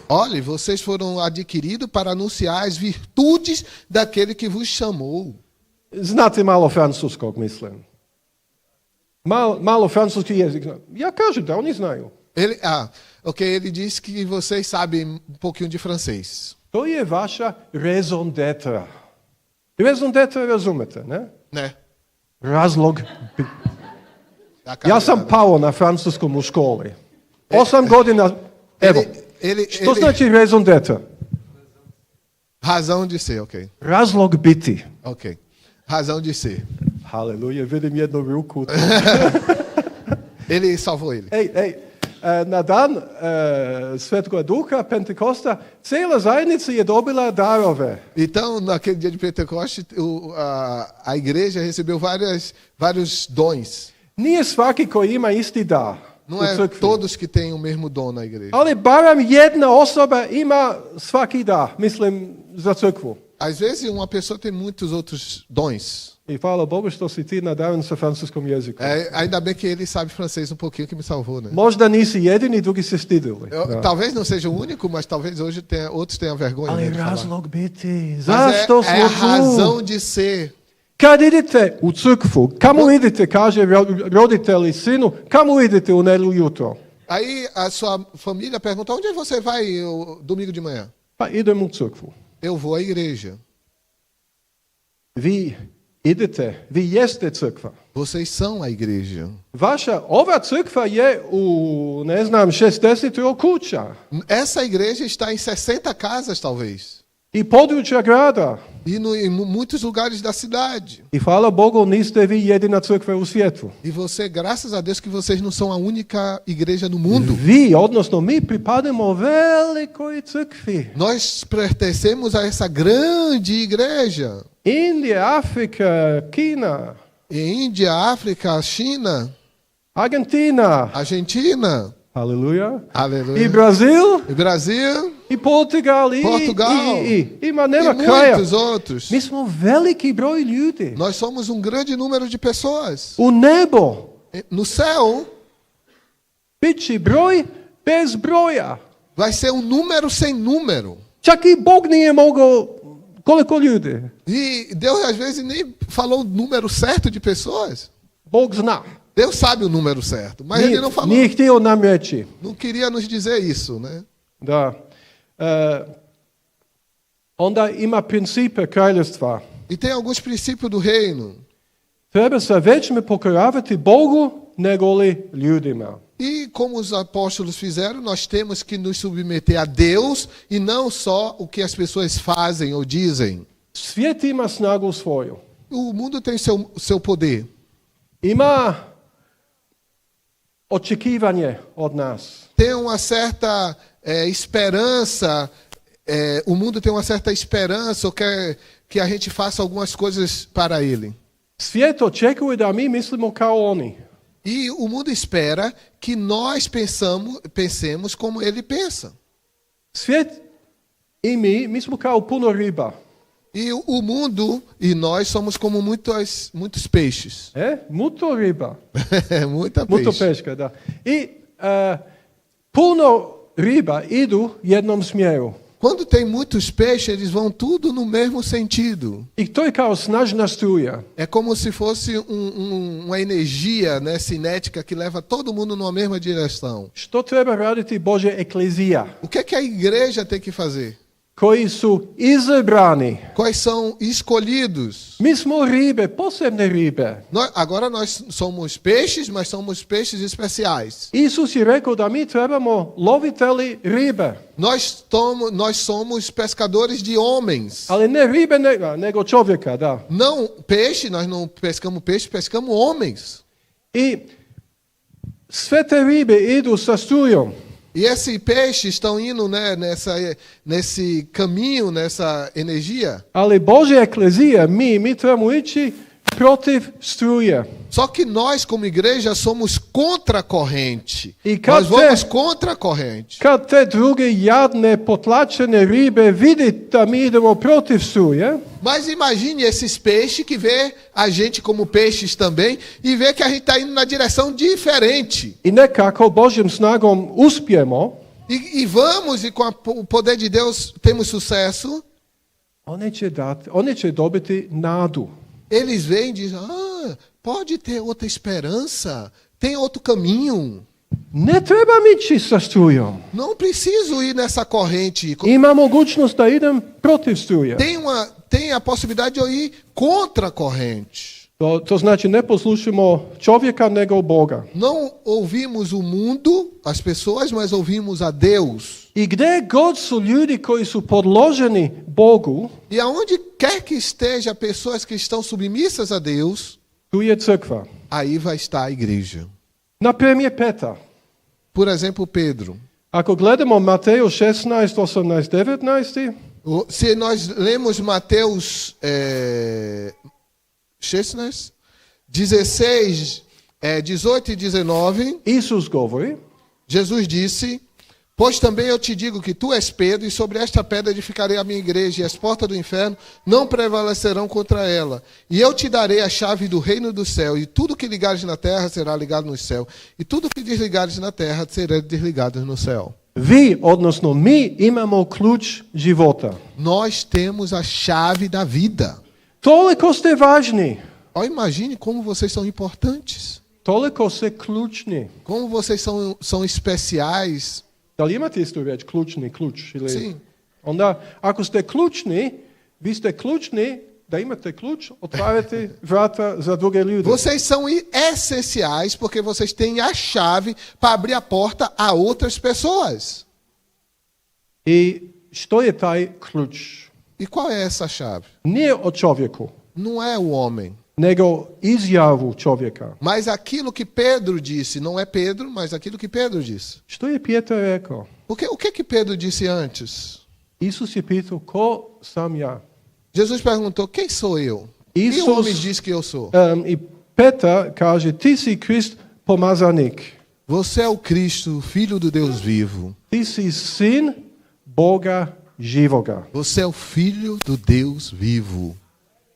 Olhe, vocês foram adquiridos para anunciar as virtudes daquele que vos chamou. Znate malo francuskog, mislim. Malo francuski jezik. Ja kažem da oni znaju. Ele diz que vocês sabem um pouquinho de francês. To je vaša raison d'être. Raison d'être razumete, ne? Ne. Razlog. Ja sam pao na francuskom u školi. 8 godina. Evo. Što znači raison d'être? Razão de ser, ok. Razlog biti. Ok. Razão de ser. Haleluja, vidim jednu ruku. Ele salvou ele. Na dan Svetog Duha, Pentekosta, cijela zajednica je dobila darove. Então, naquele dia de Pentecoste, a igreja recebeu vários dons. Nije svaki koji ima isti dar. Não é todos que têm o mesmo dom na igreja. Ali barem jedna osoba ima svaki dar, mislim, za crkvu. Às vezes uma pessoa tem muitos outros dons. I hvala Bogu što si ti nadavan sa francuskom jezikom. Ainda bem que ele sabe francês um pouquinho, que me salvou, né? Možda nisi jedini, drugi se stidili. Talvez não seja o único, mas talvez hoje outros tenham vergonha. Ali de razlog biti. Mas Zašto smo a tu? razão de ser. Kad idete u crkvu, kamo idete, kaže roditelji sinu, kamo idete u nedjelju jutro? Aí a sua família pergunta: onde você vai domingo de manhã? Pa idem u crkvu. Eu vou à igreja. Vi jeste crkva. Vocês são a igreja. Ova crkva je u, ne znam, 60 kuća. Essa igreja está em 60 casas, talvez. I područja grada. E em muitos lugares da cidade. I hvala Bogu niste vi jedina crkva u svijetu. E você, graças a Deus, que vocês não são a única igreja no mundo. Vi, odnosno mi pripadamo velikoj crkvi. Nós pertencemos a essa grande igreja. Indija, Afrika, Kina, Índia, África, China, Argentina, Argentina, aleluja, aleluia, i Brasil, e Brasil, i Portugal, Portugal, ima e nema kraja. muitos outros. Mi smo veliki broj ljudi. Nós somos um grande número de pessoas. U nebo No céu, bit će broj bez broja. vai ser um número sem número. Čak i Bog nije mogao koliko ljudi. E Deus, às vezes, nem falou o número certo de pessoas. Bog zna. Deus sabe o número certo, mas Ele não falou. Nije htio nam reći. Não queria nos dizer isso, né? Da. Onda ima principe kraljevstva. E tem alguns princípios do reino. Treba se većme pokoravati Bogu nego li ljudima. E como os apóstolos fizeram, nós temos que nos submeter a Deus e não só o que as pessoas fazem ou dizem. Svijet ima snagu svoju. O mundo tem seu poder. Ima očekivanje od nas. Tem uma certa esperança, o mundo tem uma certa esperança ou quer que a gente faça algumas coisas para ele. Svijet očekuje da mi mislimo kao oni. E o mundo espera que nós pensemos como ele pensa. Svijet i mi smo kao puno riba. E o mundo e nós somos como muitos peixes. Muto riba. Muita Muto peixe. peška, da. I puno riba idu jednom smjeru. Quando tem muitos peixes, eles vão tudo no mesmo sentido. I to je kao snažna struja. É como se fosse uma energia, né, cinética que leva todo mundo numa mesma direção. Što treba raditi Božja eklezija? O que é que a igreja tem que fazer? Koji su izabrani. Quais são escolhidos? Mi smo ribe, posebne ribe. Agora nós somos peixes, mas somos peixes especiais. Isus je rekao da mi trebamo loviteli ribe. Nós somos pescadores de homens. Ali ne ribe nego čovjeka, da. Não peixe, nós não pescamos peixe, pescamos homens. I sve te ribe idu sa strujom. E esses peixes estão indo, né, nesse caminho, nessa energia. Ali Božja eklezija, mi trebamo ići protiv struje. Só que nós, como igreja, somos contra a corrente. E Nós vamos contra a corrente. Kad te druge jadne, potlačene ribe vidi da mi idemo protiv struje, Mas imagine esses peixes que vê a gente como peixes também e vê que a gente está indo na direção diferente. i nekako Božjim snagom uspijemo, E vamos, e com o poder de Deus temos sucesso. oni će dobiti nadu. Eles vêm e dizem, pode ter outra esperança, tem outro caminho. Ne trebam ići sa strujom. Não preciso ir nessa corrente. Ima mogućnost da idem protiv struje. Tem a possibilidade de eu ir contra a corrente. To znači ne poslušamo čovjeka nego Boga. Não ouvimos o mundo, as pessoas, mas ouvimos a Deus. I gdje god su ljudi koji su podloženi Bogu, E aonde quer que esteja pessoas que estão submissas a Deus, tu je crkva. aí vai estar a igreja. Na primjer Petar. Por exemplo, Pedro. Ako gledamo Mateo 16, 18, 19, Se nós lemos Mateus 16, 18 e 19, Isus govori, Jesus disse, pois também eu te digo que tu és Pedro, e sobre esta pedra edificarei a minha igreja, e as portas do inferno não prevalecerão contra ela. E eu te darei a chave do reino do céu, e tudo que ligares na terra será ligado no céu, e tudo que desligares na terra será desligado no céu. vi, odnosno mi imamo ključ života. Nós temos a chave da vida. Toliko ste važni, Imagine como vocês são importantes, toliko ste ključni. como vocês são especiais. Da li imate istu riječ, ključni, ključ? Ili... Sim. Onda, ako ste ključni, vi ste ključni da imate ključ, otvarate vrata za druge ljude. Vocês são essenciais porque vocês têm a chave para abrir a porta a outras pessoas. I što je taj ključ? E qual é essa chave? Nie o człowieku, Não é o homem. nego izjawu człowieka. Mas aquilo que Pedro disse, não é Pedro, mas aquilo que Pedro disse. Što je Pietro rekao? Porque o que Pedro disse antes? Isus je pitao, ko sam ja? Jesus perguntou: quem sou eu? E Isus- o homem diz que eu sou? I Petar kaže, ti si Krist pomazanik. Você é o Cristo, o Filho do Deus vivo. Ti si sin Boga živoga. Você é o Filho do Deus vivo.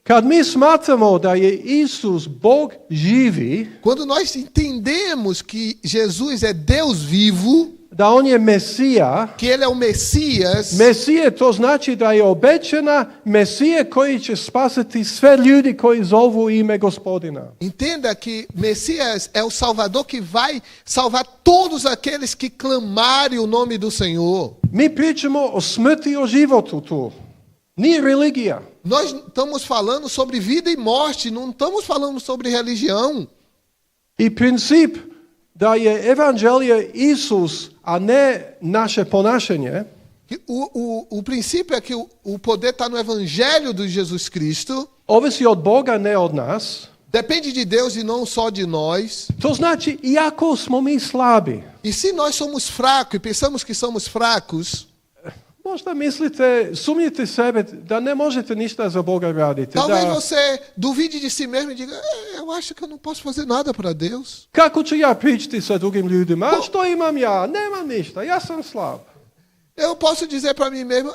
Kad mi smatramo da je Isus Bog živi, Quando nós entendemos que Jesus é Deus vivo, da on je Mesija, que Ele é o Messias, Mesije to znači da je obećana Mesije koji će spasiti sve ljudi koji zovu ime Gospodina. entenda que Messias é o Salvador que vai salvar todos aqueles que clamarem o nome do Senhor. Mi pričamo o smrti i o životu tu. Nije religija. Nós estamos falando sobre vida e morte, não estamos falando sobre religião. I princip da je evanđelje Isus, a ne naše ponašanje, O princípio é que o poder está no Evangelho de Jesus Cristo. ovisi od Boga, ne od nas. Depende de Deus e não só de nós. To znači, iako smo mi slabi, E se nós somos fracos e pensamos que somos fracos, možda mislite, sumnjite sebe da ne možete ništa za Boga raditi. talvez Da, você duvide de si mesmo e diga: eu acho que eu não posso fazer nada para Deus. kako ću ja pričati sa drugim ljudima? A što imam ja? Nemam ništa, ja sam slab. Eu posso dizer para mim mesmo: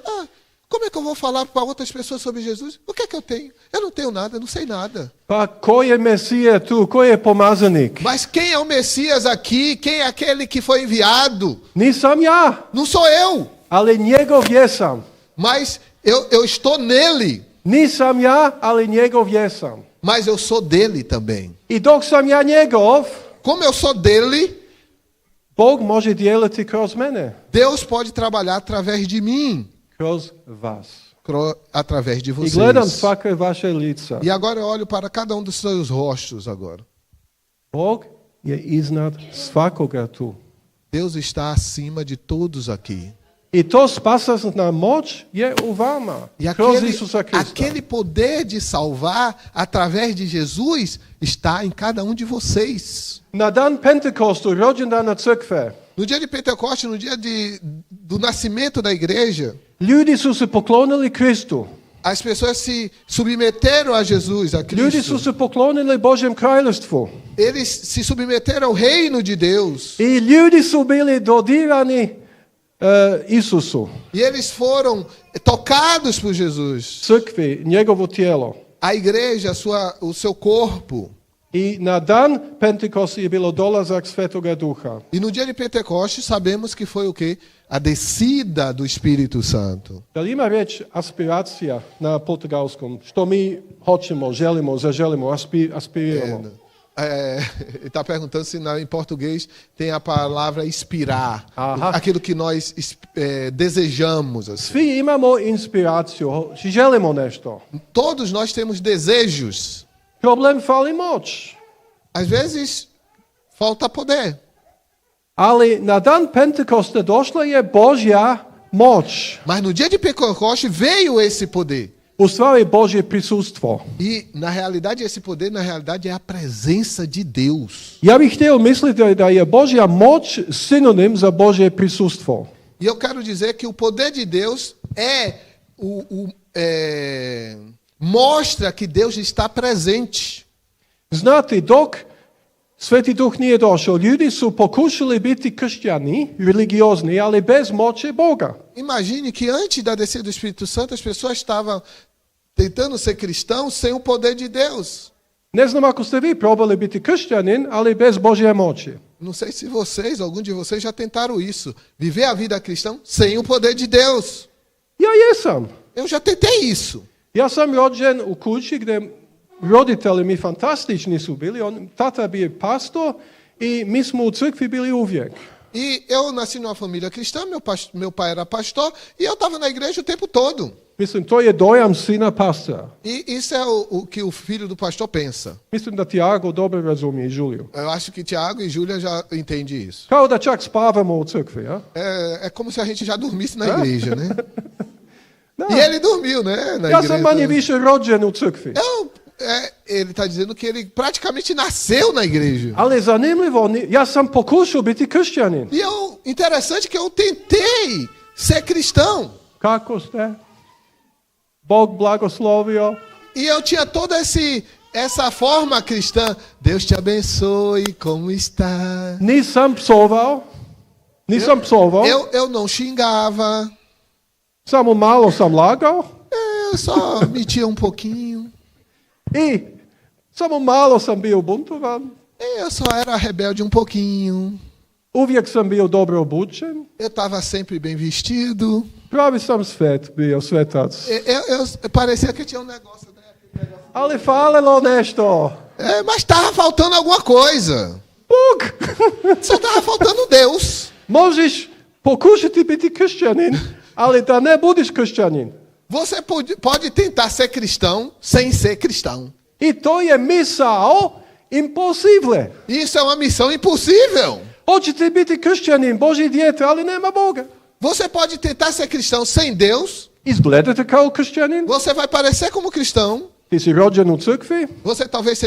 como é que eu vou falar para outras pessoas sobre Jesus? O que é que eu tenho? Eu não tenho nada, eu não sei nada. Pa ko je Mesija tu? Ko je pomazanik? Mas quem é o Messias aqui? Quem é aquele que foi enviado? Nisam ja, Não sou eu, ali njegov jesam. mas eu estou nele, Nisam ja, ali njegov jesam. mas eu sou dele também. I dok sam ja njegov, Como eu sou dele, Bog može dijeliti kroz mene, Deus pode trabalhar através de mim, kroz vas. através de I vocês. gledam svake vaše lica. E agora eu olho para cada um dos seus rostos agora. Bog je iznad svakoga tu. Deus está acima de todos aqui. I to spasasna moć je u vama, E kroz Isusa Krista. aquele poder de salvar através de Jesus está em cada um de vocês. Na dan Pentekostu, rođendana crkve, No dia de Pentecoste, no dia do nascimento da igreja, ljudi su se poklonili Kristu. as pessoas se submeteram a Jesus, a Ljudi su Cristo. se poklonili Božjem kraljevstvu. Eles se submeteram ao reino de Deus. I ljudi su bili dodirani Isusu, E eles foram tocados por Jesus. crkvi, njegovo tijelo. A igreja, o seu corpo. I na dan Pentekosti je bilo dolazak Svetoga Duha. E no dia de Pentecostes sabemos que foi o quê? A descida do Espírito Santo. Da li ima riječ aspiracija na portugalskom? Što mi hoćemo, želimo, zaželimo, aspiriramo. Ele está perguntando se em português tem a palavra inspirar. Aham. Aquilo que nós desejamos. Assim. Svi imamo inspiraciju, želimo nešto. Todos nós temos desejos. Problem fali moć. Às vezes falta poder. Ali na dan Pentekoste došla je Božja moć. Mas no dia de Pentecostes veio esse poder. U stvari Božje prisustvo. E na realidade esse poder é a presença de Deus. Ja bih htio misliti da je Božja moć sinonim za Božje prisustvo. E eu quero dizer que o poder de Deus mostra que Deus está presente. Znate, dok Sveti Duh nije došao, ljudi su pokušali biti kršćani, religiozni, ali bez moći Boga. Imagine que antes da descida do Espírito Santo as pessoas estavam tentando ser cristãos sem o poder de Deus. Ne znam ako ste vi probali biti kršćanin, ali bez Božje moći. Não sei se algum de vocês já tentaram isso. Viver a vida cristã sem o poder de Deus. Ja jesam. Eu já tentei isso. Ja sam rođen u kući gdje roditelji mi fantastični su bili. Tata bio pastor i mi smo u crkvi bili uvijek. E eu nasci numa família cristã, meu pai era pastor, e eu estava na igreja o tempo todo. Mislim, to je dojam sina pastora. E isso é o que o filho do pastor pensa. Mislim da Tiago dobro razumije i Julio. Eu acho que Tiago e Júlia já entendem isso. Kao da čak spavamo u crkvi, ja? É como se a gente já dormisse na igreja, né? E ele dormiu, né? Na Ja sam manje igreja. više rođen u crkvi. Ele está dizendo que ele praticamente nasceu na igreja. Ali zanimljivo, ja sam pokušao biti kršćanin. E interessante que eu tentei ser cristão. Kako ste? Bog blagoslovio. E eu tinha toda essa forma cristã. Deus te abençoe, como está? Nisam psovao. Eu não xingava. Samo malo sam lagao. Eu só metia um pouquinho. I samo malo sam bio buntovan. Eu só era rebelde um pouquinho. Uvijek sam bio dobro obučen. Eu estava sempre bem vestido. Pravi sam svet bio, svetac. Eu parecia que tinha um negócio, né? Ali falilo nešto. Mas estava faltando alguma coisa. Bog! Só estava faltando Deus. Možeš pokušati biti kršćanin, ali da ne budiš kršćanin. Você pode tentar ser cristão sem ser cristão. I to je misao impossible. Isso é uma missão impossível. Hoćete biti kršćanin, Božji dijete, ali nema Boga. Você pode tentar ser cristão sem Deus. Izgledate kao kršćanin. Você vai parecer como cristão. Ti si rođen u crkvi. Você talvez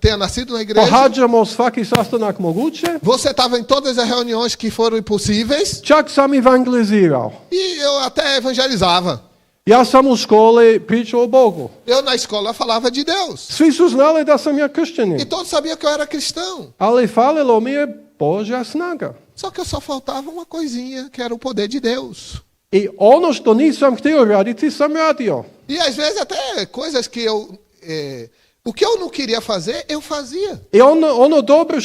tenha nascido na igreja. Pohađamo svaki sastanak moguće. Você estava em todas as reuniões que foram impossíveis. Čak sam evangelizirao. E eu até evangelizava. Ja sam u školi pričao o Bogu. Eu na escola falava de Deus. Svi su znali da sam ja kršćanin. E todos sabiam que eu era cristão. Ali falilo mi je Božja snaga. Só que eu só faltava uma coisinha, que era o poder de Deus. I ono što nisam htio raditi, sam radio. E às vezes até coisas que o que eu não queria fazer, eu fazia. I ono dobro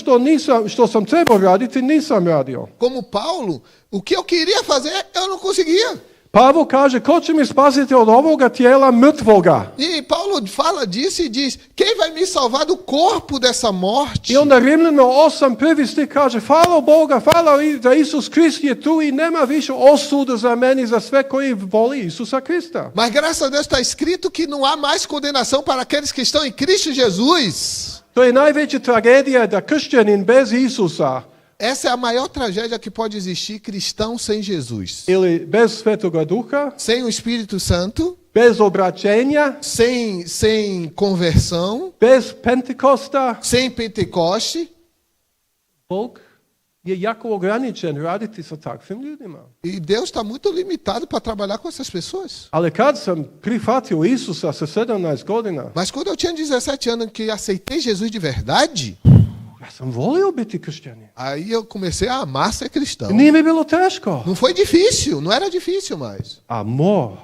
što sam trebao raditi, nisam radio. Como Paulo, o que eu queria fazer, eu não conseguia. Pavao kaže, ko će mi spasiti od ovoga tijela mrtvoga? E Paulo fala disso e diz, quem vai me salvar do corpo dessa morte? I onda Rimljano 8:1 stih kaže, hvala Boga, hvala da Isus Krist je tu i nema više osuda za meni, za sve koji voli Isusa Krista. Mas graças a Deus está escrito que não há mais condenação para aqueles que estão em Cristo Jesus. To je najveća tragedija da kršćanin bez Isusa Essa é a maior tragédia que pode existir, cristão sem Jesus. ili bez Svetoga Duha, Sem o Espírito Santo, bez obraćenja, sem conversão, bez Pentekosta. sem Pentecoste. Bog je jako ograničen raditi sa takvim ljudima. E Deus está muito limitado para trabalhar com essas pessoas. Ali kad sam prihvatio Isusa sa 17 godina, Mas quando eu tinha 17 anos que aceitei Jesus de verdade, ja sam volio biti kršćanin. aí eu comecei a amar ser cristão. Nije mi bilo teško. Não foi difícil, não era difícil mais. Amor.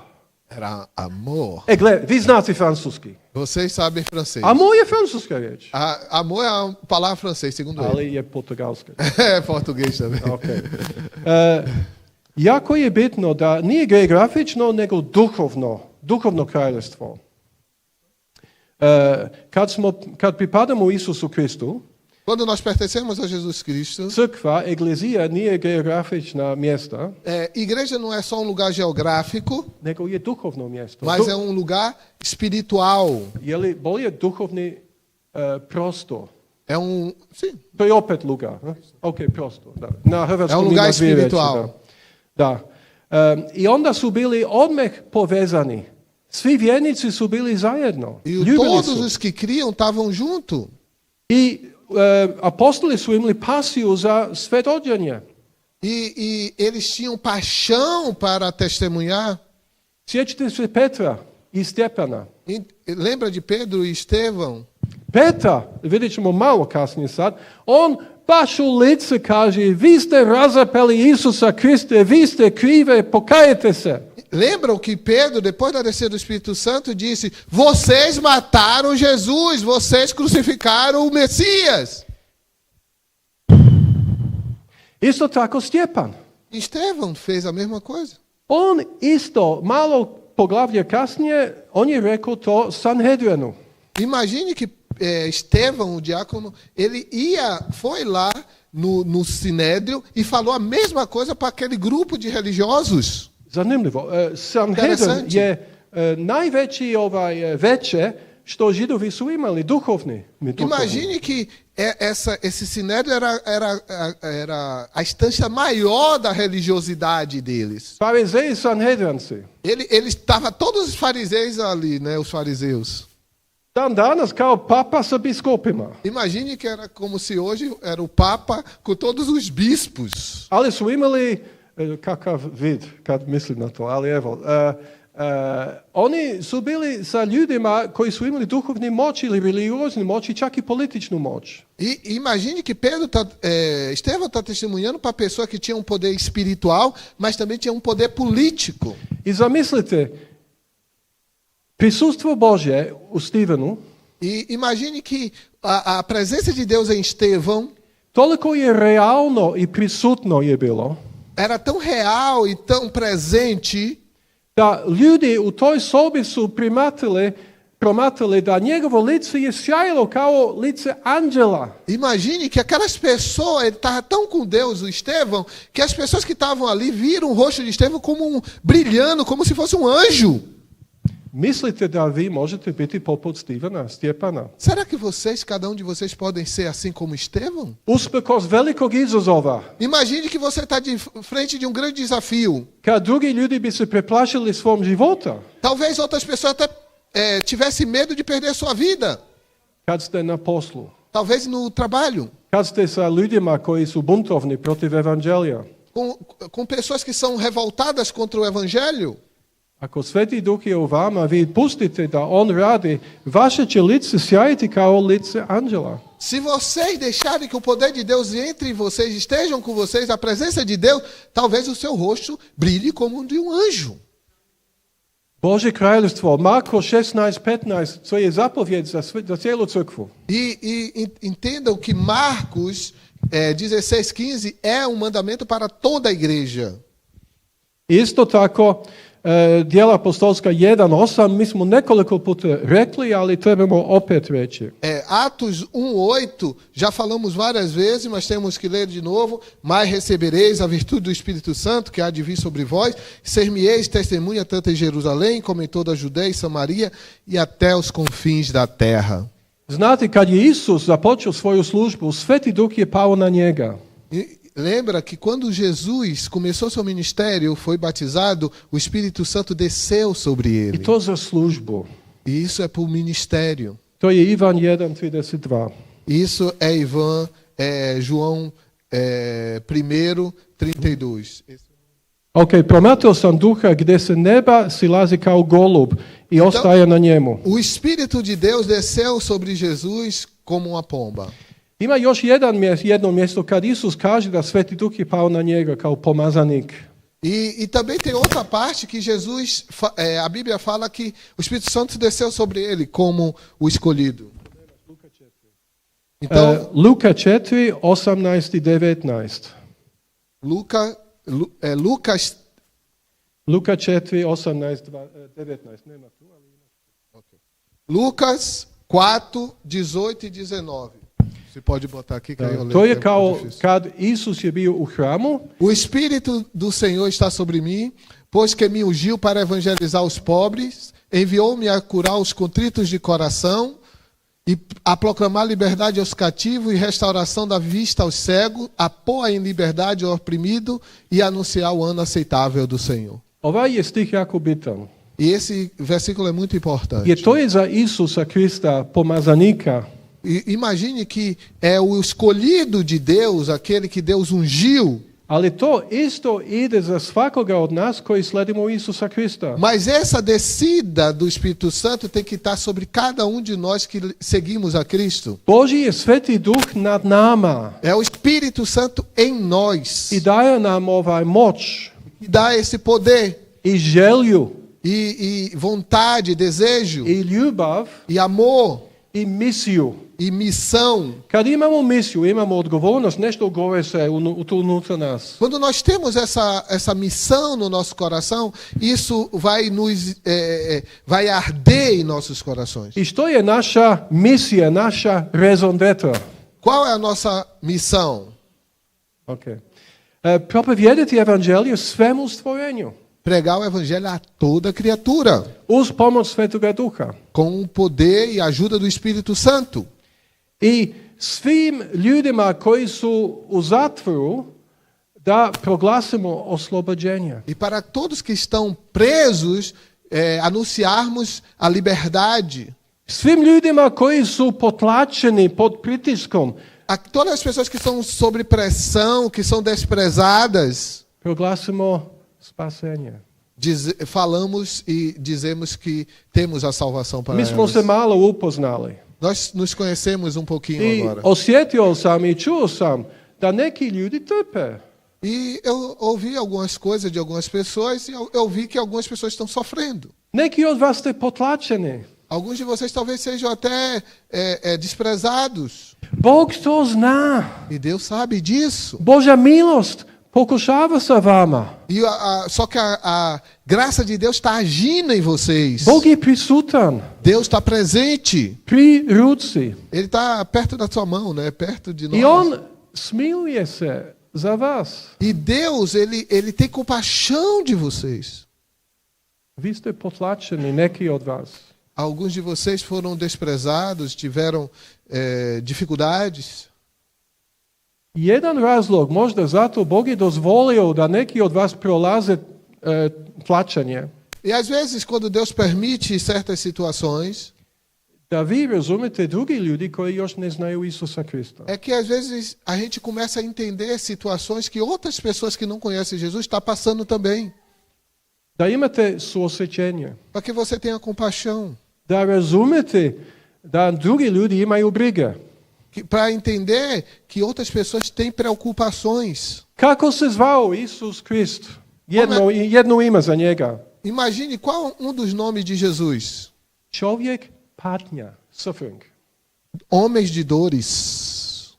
Era amor. Gle, vi znate francuski. Vocês sabem francês. Amor je francuska riječ. Amor é uma palavra francês, segundo ele. Ali je portugalska. É português também. Okay. Jako je bitno da nije geografično, nego duhovno kraljevstvo. Kad pripadamo Isusu Kristu, Quando nós pertencemos a Jesus Cristo, crkva, eglezija nije geografična mjesta, igreja não é só um lugar geográfico, nego je duhovno mjesto. mas é um lugar espiritual. Je li bolje duhovni prostor? É sim, To je opet lugar. Ne? Ok, prostor. Da. Na hrvatskom É um lugar ima dvije riječi, espiritual. Da. I onda su bili odmah povezani. Svi vjernici su bili zajedno. E Ljubili todos su. os que criam estavam junto. I apostoli su imali pasiju za svjedočenje. E eles tinham paixão para testemunhar. Sjećate se Petra i Stjepana. Lembra de Pedro e Estevão? Petra, vidjet ćemo malo kasnije sad, on baš u lice kaže, vi ste razapeli Isusa Kriste, vi ste krive, pokajete se. Lembram que Pedro, depois da descida do Espírito Santo, disse, vocês mataram Jesus, vocês crucificaram o Messias. Isto tako Stjepan. Estevão fez a mesma coisa. On isto, malo poglavlje kasnije, on je rekao to Sanhedrinu. Imagine que Estevão, o diácono, ele foi lá no Sinédrio e falou a mesma coisa para aquele grupo de religiosos. Zanimljivo. Sanhedrin je najveći veće što Židovi su imali, duhovni. Imagine que esse sinédrio era a instância maior da religiosidade deles. Farizeji i Sanhedranci. Ele estava todos os fariseus ali, né? Os fariseus. Dan danas kao papa sa biskupima. Imagine que era como se hoje era o Papa com todos os bispos. Ali su imali, kakav vid, kad mislim na to, ali evo, oni su bili sa ljudima koji su imali duhovni moć ili religiozni moć i čak i političnu moć. E imagine que Estevão está testemunhando para a pessoa que tinha um poder espiritual, mas também tinha um poder político. I zamislite, prisustvo Božje u Stevenu E imagine que a presença de Deus em Estevão toliko je realno i prisutno je bilo, era tão real e tão presente da ljudi u toj sobi su promatrali da njegovo lice je sjajilo kao lice anđela. Imagine que aquelas pessoas, ele estava tão com Deus, o Estevão, que as pessoas que estavam ali viram o rosto de Estevão como brilhando, como se fosse um anjo. Mislite da vi možete biti poput Stjepana? Será que vocês, cada um de vocês, podem ser assim como Estevão? Usprkos velikog izazova, Imagine que você está de frente de um grande desafio. kad drugi ljudi bi se preplašili svom života, Talvez outras pessoas até tivessem medo de perder sua vida. kad ste na poslu, Talvez no trabalho. kad ste sa ljudima koji su buntovni protiv evanđelja. Com pessoas que são revoltadas contra o Evangelho. Ako Sveti Duh je u vama, vi pustite da on radi, vaše će lice sjajiti kao lice anđela. Se vocês deixarem que o poder de Deus entre em vocês, estejam com vocês, a presença de Deus, talvez o seu rosto brilhe como o de um anjo. Božje kraljevstvo, Marko 16:15, to je zapovjed za cijelu crkvu. E entendam que Marcos 16:15 é um mandamento para toda a igreja. Isto tako, Djela apostolska 1:8, mi smo nekoliko puta rekli, ali trebamo opet reći. Atos 1:8, já falamos várias vezes, mas temos que ler de novo. Mas recebereis a virtude do Espírito Santo, que há de vir sobre vós, ser-me-eis testemunha tanto em Jerusalém, como em toda a Judeia e Samaria, e até os confins da terra. Znate, kad je Isus započeo svoju službu, Sveti Duh je pao na njega. Lembra que quando Jesus começou seu ministério, foi batizado, o Espírito Santo desceu sobre ele. I to za službu. E isso é para o ministério. To je Ivan 1:32. Isso é João 1:32. Ok, promatrao sam duha gdje se neba silazi kao golub i ostaje na njemu. O Espírito de Deus desceu sobre Jesus como uma pomba. Ima još jedno mjesto kad Isus kaže da Sveti Duh je pao na njega kao pomazanik. E também tem outra parte que Jesus, a Bíblia fala que o Espírito Santo desceu sobre ele como o escolhido. Então, Luka 4:18-19. Lucas Luka 4:18-19. Nema tu, ali ima. Lucas 4:18 e 19. Você pode botar aqui que aí eu leio. To je kao kad Isus je bio u hramu. O Espírito do Senhor está sobre mim, pois que me ungiu para evangelizar os pobres, enviou-me a curar os contritos de coração e a proclamar liberdade aos cativos e restauração da vista aos cegos, a pôr em liberdade ao oprimido e anunciar o ano aceitável do Senhor. Ovaj je stih jako bitan. E esse versículo é muito importante. Jer to je za Isusa Krista pomazanika. Imagine que é o escolhido de Deus, aquele que Deus ungiu. Ali to isto ide za svakoga od nas koji sledimo Isusa Krista. Mas essa descida do Espírito Santo tem que estar sobre cada um de nós que seguimos a Cristo. Božji je Sveti Duh nad nama. É o Espírito Santo em nós. I daje nam ovaj moć. E dá esse poder. I želju. E vontade, desejo. I ljubav. E amor. I misiju. E missão. Kad imamo misiju, imamo odgovornost, nešto gore se unutra nas. Quando nós temos essa missão no nosso coração, isso vai arder em nossos corações. I što je naša misija, naša raison d'être? Qual é a nossa missão? Okay. Propovijedati evanđelje svemu stvorenju. pregar o evangelho a toda criatura, uz pomoc Svetoga Duha. com o poder e a ajuda do Espírito Santo. I svim ljudima koji su u zatvoru da proglasimo oslobođenje. E para todos que estão presos, anunciarmos a liberdade. Svim ljudima koji su potlačeni pod pritiskom, A todas as pessoas que estão sob pressão, que são desprezadas, proglasimo spasenje. falamos e dizemos que temos a salvação para Mi smo se elas. malo upoznali. Nós nos conhecemos um pouquinho I agora. osjetio sam i čuo sam da neki ljudi trpe. E eu ouvi algumas coisas de algumas pessoas e eu vi que algumas pessoas estão sofrendo. Neki od vas ste potlačeni. Alguns de vocês talvez sejam até desprezados. Bog to zna. E Deus sabe disso. Božja milost pokušava sa vama. E só que a graça de Deus está agindo em vocês. Bog je prisutan Deus está presente. pri ruci. Ele está perto da sua mão, né? Perto de nós. I on smiluje se za vas. E Deus, ele tem compaixão de vocês. Vi ste potlačeni, neki od vas. Alguns de vocês foram desprezados, tiveram dificuldades. Jedan razlog, možda zato Bog je dozvolio da neki od vas prolaze tlačenje, E às vezes, quando Deus permite certas situações, da vi razumete drugi ljudi koji još ne znaju Isusa Krista. é que às vezes a gente começa a entender situações que outras pessoas que não conhecem Jesus estão passando também. Da imate suosjećenje, Para que você tenha compaixão. da razumete da drugi ljudi imaju brige. Para entender que outras pessoas têm preocupações. Kako se zvao Isus Krist? Jedno ime za njega. Imagine qual dos nomes de Jesus. Čovjek patnja, suffering. Homens de dores.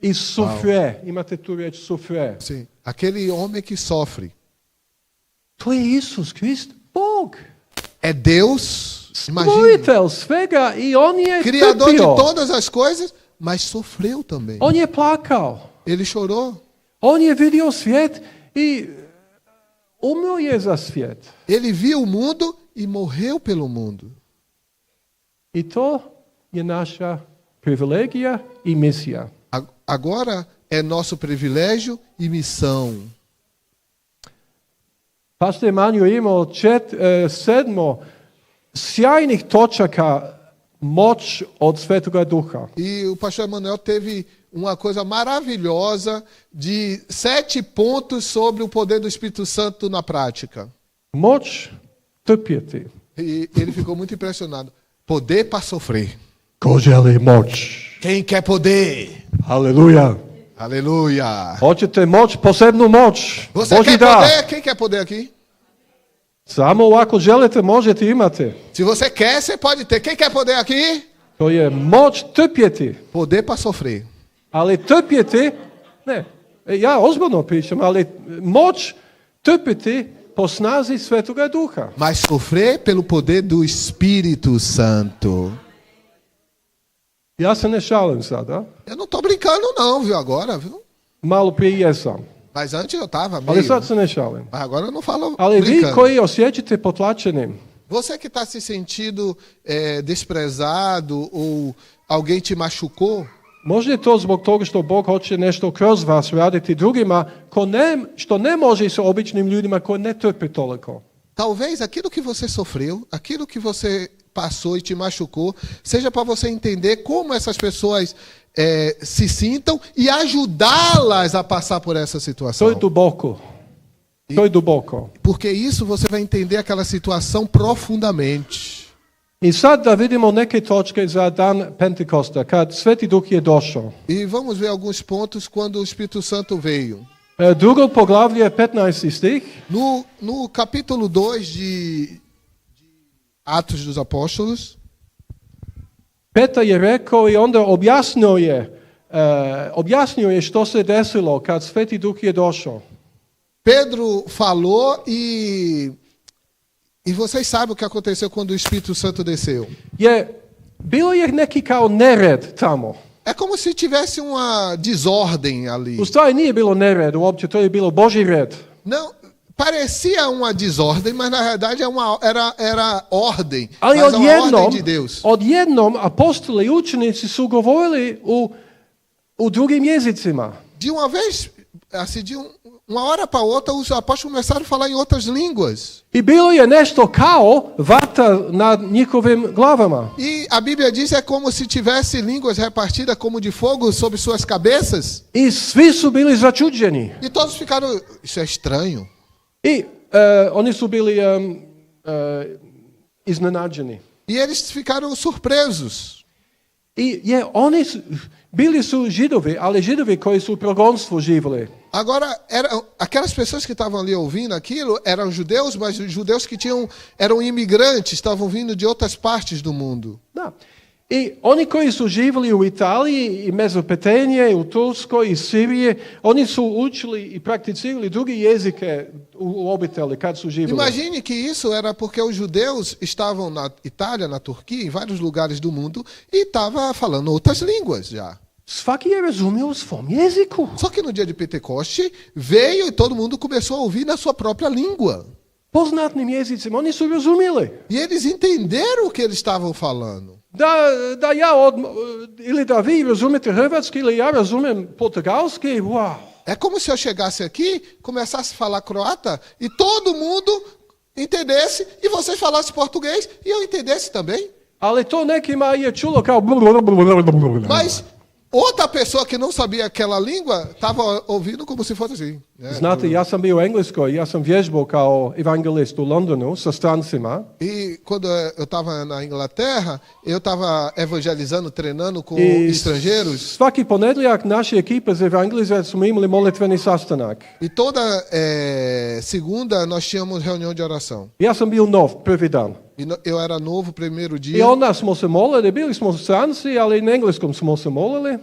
I sufre, imate tu riječ sufre. Sim, aquele homem que sofre. To je Isus Krist, Bog. É Deus, imagine, Stvoritelj svega i on je Criador de trpio. todas as coisas, mas sofreu também. On je plakao. Ele chorou. On je vidio svijet i umro je za svijet. Ele viu o mundo e morreu pelo mundo. I to je naša privilegija i misija. Agora é nosso privilégio e missão. Pastor Manju je imao 7 sjajnih točaka moć od Svetoga Duha. E o pastor Emanuel teve uma coisa maravilhosa de 7 pontos sobre o poder do Espírito Santo na prática. Moć trpjeti. E ele ficou muito impressionado. Poder para sofrer. Ko želi moć? Quem quer poder? Aleluja. Aleluia. Hoćete moć, posebnu moć. Você Božji quer dar. poder? Quem quer poder aqui? Samo ako želite, možete imate. Se você quer, você pode ter. Quem quer poder aqui? To je moć trpjeti. Poder para sofrer. Ali trpjeti, ne, ja ozbiljno pričam, ali moć trpjeti po snazi Svetoga Duha. Mas sofrer pelo poder do Espírito Santo. Ja se ne šalim sada. Eu não estou brincando não, viu, agora, viu? Malo prije jesam. Mas antes eu estava Ali meio... sad se ne šalim. Mas agora eu não falo Ali vi brincando. koji osjećate potlačenim, Você que está se sentindo desprezado ou alguém te machucou, možda je to zbog toga što Bog hoće nešto kroz vas raditi drugima, što ne može sa običnim ljudima koji ne trpe toliko. talvez aquilo que você sofreu, aquilo que você passou e te machucou, seja para você entender como essas pessoas se sintam e ajudá-las a passar por essa To situação. je duboko. To je duboko. Porque isso você vai entender aquela situação profundamente. I sad da vidimo neke točke za dan Pentekosta, kad Sveti Duh je došao. E vamos ver alguns pontos quando o Espírito Santo veio. Drugo poglavlje, 15. stih. No capítulo 2 de Atos dos Apóstolos, Petar je rekao i onda objasnio je što se desilo kad Sveti Duh je došao. Pedro falou e vocês sabem o que aconteceu quando o Espírito Santo desceu. Bilo je neki kao nered tamo. É como se tivesse uma desordem ali. U stvari nije bilo nered uopće, to je bilo Božji red. Não, parecia uma desordem, mas na verdade era ordem. Ali Mas uma ordem de Deus. odjednom apostoli i učenici su govorili u drugim jezicima. De uma vez, assim, uma hora para outra, os apóstolos começaram a falar em outras línguas. I bilo je nešto kao vatra nad njihovim glavama. E a Bíblia diz é como se tivesse línguas repartidas como de fogo sobre suas cabeças. I svi su bili začuđeni. E todos ficaram, isso é estranho. I oni su bili iznenađeni. E eles ficaram surpresos. I bili su židovi, ali židovi koji su u progonstvu živjeli. Agora, aquelas pessoas que estavam ali ouvindo aquilo eram judeus, mas os judeus que eram imigrantes, estavam vindo de outras partes do mundo. Da. I oni koji su živjeli u Italiji i Mezopotamije, u Turskoj i Sirije, oni su učili i prakticirali druge jezike u obitelji kad su živjeli. Imagine que isso era porque os judeus estavam na Itália, na Turquia, em vários lugares do mundo, e estavam falando outras línguas já. Svaki je razumio u svom jeziku. Só que no dia de Pentecoste, veio e todo mundo começou a ouvir na sua própria língua. Poznatnim jezicima, oni su razumjeli. E eles entenderam o que eles estavam falando. Da ja ili da vi razumete hrvatski ili ja razumem portugalski, wow. É como se eu chegasse aqui, começasse a falar croata e todo mundo entendesse e vocês falassem português e eu entendesse também. Ali to nekima je čulo kao... Mas outra pessoa que não sabia aquela língua estava ouvindo como se fosse assim. Né? Znate, ja sam bio u Engleskoj, ja sam vježbao kao evangelist u Londonu sa strancima. E quando eu estava na Inglaterra, eu estava evangelizando, treinando com estrangeiros. Svaki ponedjeljak naše ekipe za evangelizaciju smo imali molitveni sastanak. E toda segunda nós tínhamos reunião de oração. Ja sam bio nov, prvi dan. E eu era novo, primeiro I dia. onda smo se molili, bili smo stranci, ali na engleskom smo se molili.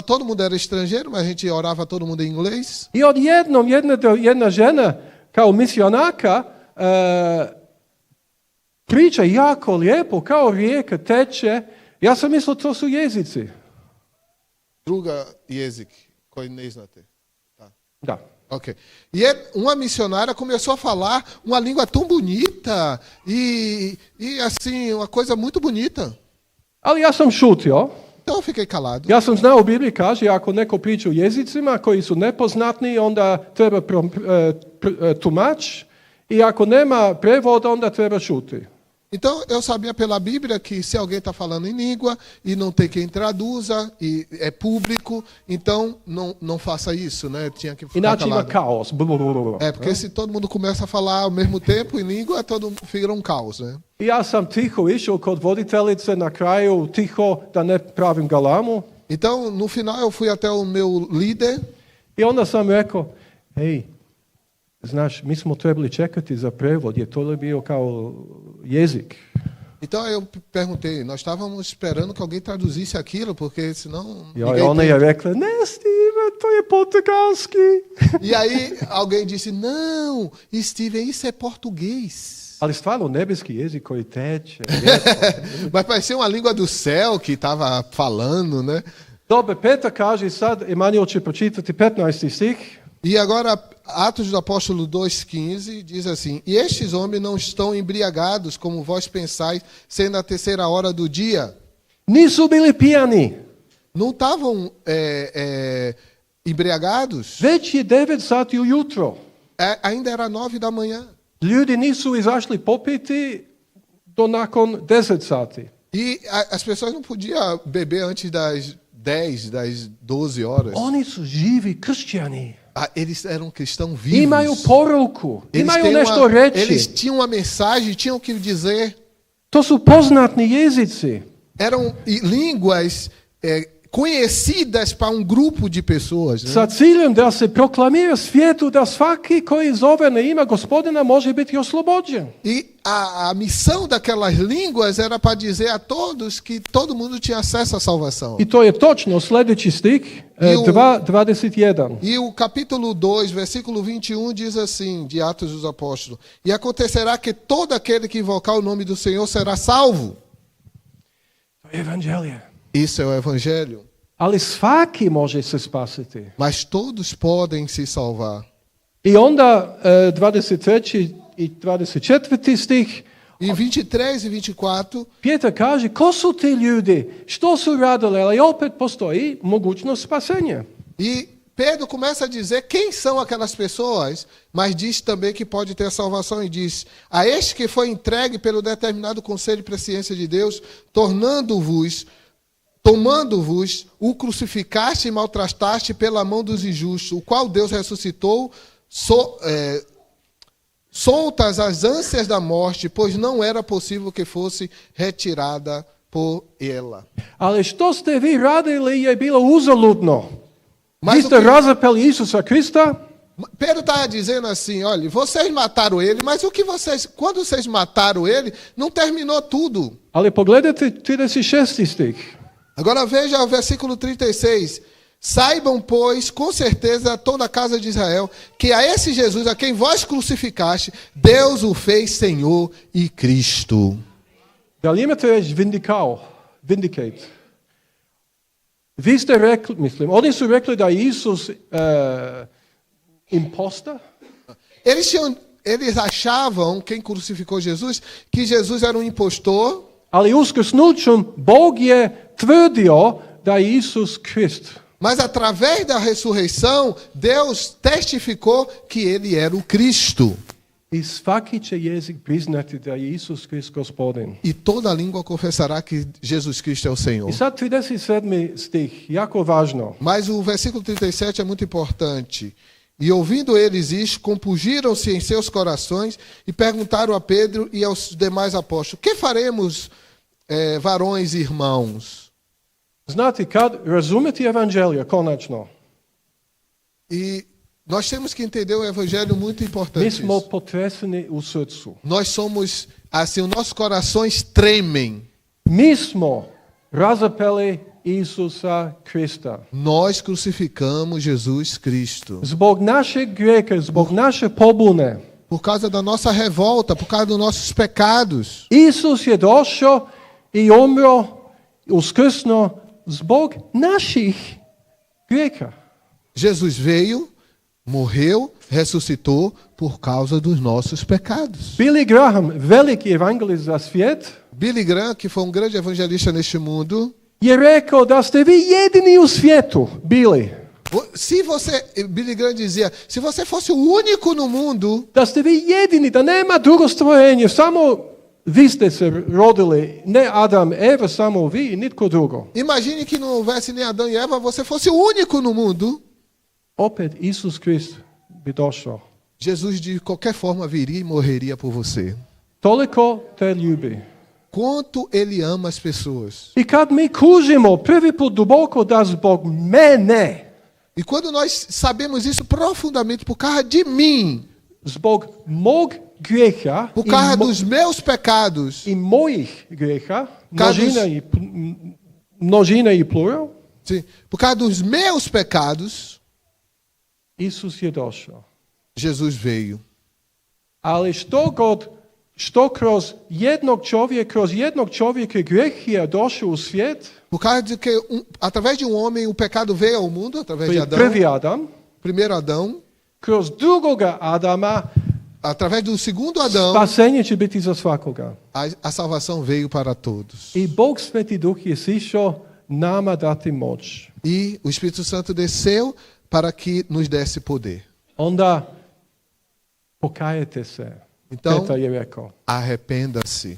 Todo mundo era estrangeiro, mas a gente orava todo mundo em inglês. I odjednom jedna žena kao misionaka priča jako lijepo, kao rijeka teče. Ja sam mislio to su jezici. Druga jezik koji ne znate. Da. Ok. E uma missionária começou a falar uma língua tão bonita e assim, uma coisa muito bonita. Ali ja sam šutio. Então eu fiquei calado. Ja sam znao u Bibliji kaže, ako neko priča u jezicima koji su nepoznatni, onda treba tumač. I ako nema prevoda, onda treba šuti. Então eu sabia pela Bíblia que se alguém está falando em língua e não tem quem traduza e é público, então não faça isso, né? Tinha que ficar Inače ima calado. kaos. É, porque se todo mundo começa a falar ao mesmo tempo em língua, vira um caos, né? I ja sam tiho išao kod voditeljice na kraju, tiho da ne pravim galamu. Então, no final eu fui até o meu líder. I onda sam rekao, hej, znaš, mi smo trebali čekati za prevod, je to bio kao jezik. Então eu perguntei, nós estávamos esperando que alguém traduzisse aquilo, porque senão I ona je rekla, ne Steve, to je portugalski. E aí alguém disse, não, Steven, isso é português. Ali stvarno nebeski jezik koji teče. Mas parecia uma língua do céu que estava falando, né? Dobre, Petar kaže sad, Emanuel će pročitati 15. stih. E agora, Atos do Apóstolo 2,15 diz assim: E estes homens não estão embriagados, como vós pensais, sendo a terceira hora do dia. Nisu bili pijani. Não estavam embriagados. Već je 9 sati ujutro. Ainda era 9 da manhã. Ljudi nisu izašli popiti do nakon 10 sati. E as pessoas não podiam beber antes das 10, das 12 horas. Oni su živi kršćani. Eles eram cristãos vivos. Imaju poruku, imaju nešto reći. Eles tinham uma mensagem, tinham o que dizer. To su poznatni jezici. Eram línguas conhecidas para um grupo de pessoas. Né? Sa ciljem da se proklamira svijetu da svaki koji zove na ime Gospodina može biti oslobođen. E a missão daquelas línguas era para dizer a todos que todo mundo tinha acesso à salvação. I to je točno sljedeći stih 2:21. E o capítulo 2, versículo 21 diz assim, de Atos dos Apóstolos: E acontecerá que todo aquele que invocar o nome do Senhor será salvo. Evangelje. Isso é o evangelho. Ali svaki može se spasiti. Mas todos podem se salvar. I onda 23. I 24. stih, Em 23 e 24, Pjetar kaže, ko su ti ljudi, što su radili, ali opet postoji mogućnost spasenja. e Pedro começa a dizer quem são aquelas pessoas, mas diz também que pode ter salvação e diz: a este que foi entregue pelo determinado conselho e presciência de Deus, tomando-vos, o crucificaste e maltrataste pela mão dos injustos, o qual Deus ressuscitou, soltas as ânsias da morte, pois não era possível que fosse retirada por ela. Ali što ste vi radili je bilo uzaludno. Mas Vi o ste que- razapeli Isusa Krista, Pedro está dizendo assim, olha, vocês mataram ele, mas quando vocês mataram ele, não terminou tudo. ali pogledajte 36. stih. Agora veja o versículo 36. Saibam, pois, com certeza, toda a casa de Israel, que a esse Jesus, a quem vós crucificaste, Deus o fez Senhor e Cristo. Da li imate reći vindicate. Vi ste rekli, mislim, oni su rekli da je Isus imposter, Eles achavam, quem crucificou Jesus, que Jesus era um impostor, ali uskrsnućem Bog je tvrdio da je Isus Krist. mas através da ressurreição, Deus testificou que ele era o Cristo. I svaki će jezik priznati da je Isus Krist gospodin. E toda língua confessará que Jesus Cristo é o Senhor. I sad 37. stih, jako važno. Mas o versículo 37 é muito importante. E ouvindo eles isto, compungiram-se em seus corações e perguntaram a Pedro e aos demais apóstolos: que faremos, varões e irmãos? Znate, kad razumeti evanđelje, konačno, E nós temos que entender um evangelho muito mi importante. smo potreseni u srcu. Nós somos, assim, os nossos corações tremem. Mi smo razapeli Isusa Krista. Nós crucificamos Jesus Cristo. Zbog našeg grijeha, zbog naše pobune, Por causa da nossa revolta, por causa dos nossos pecados. Isus je došao i umro, uskrsno, zbog naših grijeha. Jesus veio, morreu, ressuscitou por causa dos nossos pecados. Billy Graham, veliki evangelist za svijet, Billy Graham, que foi um grande evangelista neste mundo, je rekao da ste vi jedini u svijetu bili. Billy Graham dizia, se você fosse o único no mundo, Da ste vi jedini, da nema drugo stvorenje, samo vi ste se rodili, ne Adam, Eva, samo vi i nitko drugo. imagine que não houvesse nem Adão e Eva, você fosse o único no mundo, Opet Isus Krist bi došao. Jesus de qualquer forma viria e morreria por você. Toliko te ljubi. Quanto ele ama as pessoas. I kad mi kužimo prvi put duboko da zbog mene, E quando nós sabemos isso profundamente por causa de mim, zbog mog grijeha por causa dos meus pecados, i mojih grijeha, Kadus- množina i plural, sim, por causa dos meus pecados, Isus je došao. Jesus veio. Ali što kroz jednog čovjeka grijeh je došao u svijet, Por causa de que, através de um homem, o pecado veio ao mundo, através to de je Adão, prvi Adam, primeiro Adão, kroz drugoga Adama através do segundo Adão, spasenje će biti za svakoga. a salvação veio para todos. I Bog Sveti Duh je sišao nama dati moć. E o Espírito Santo desceu para que nos desse poder. Onda pokajete se, Então, Petar je rekao. arrependa-se.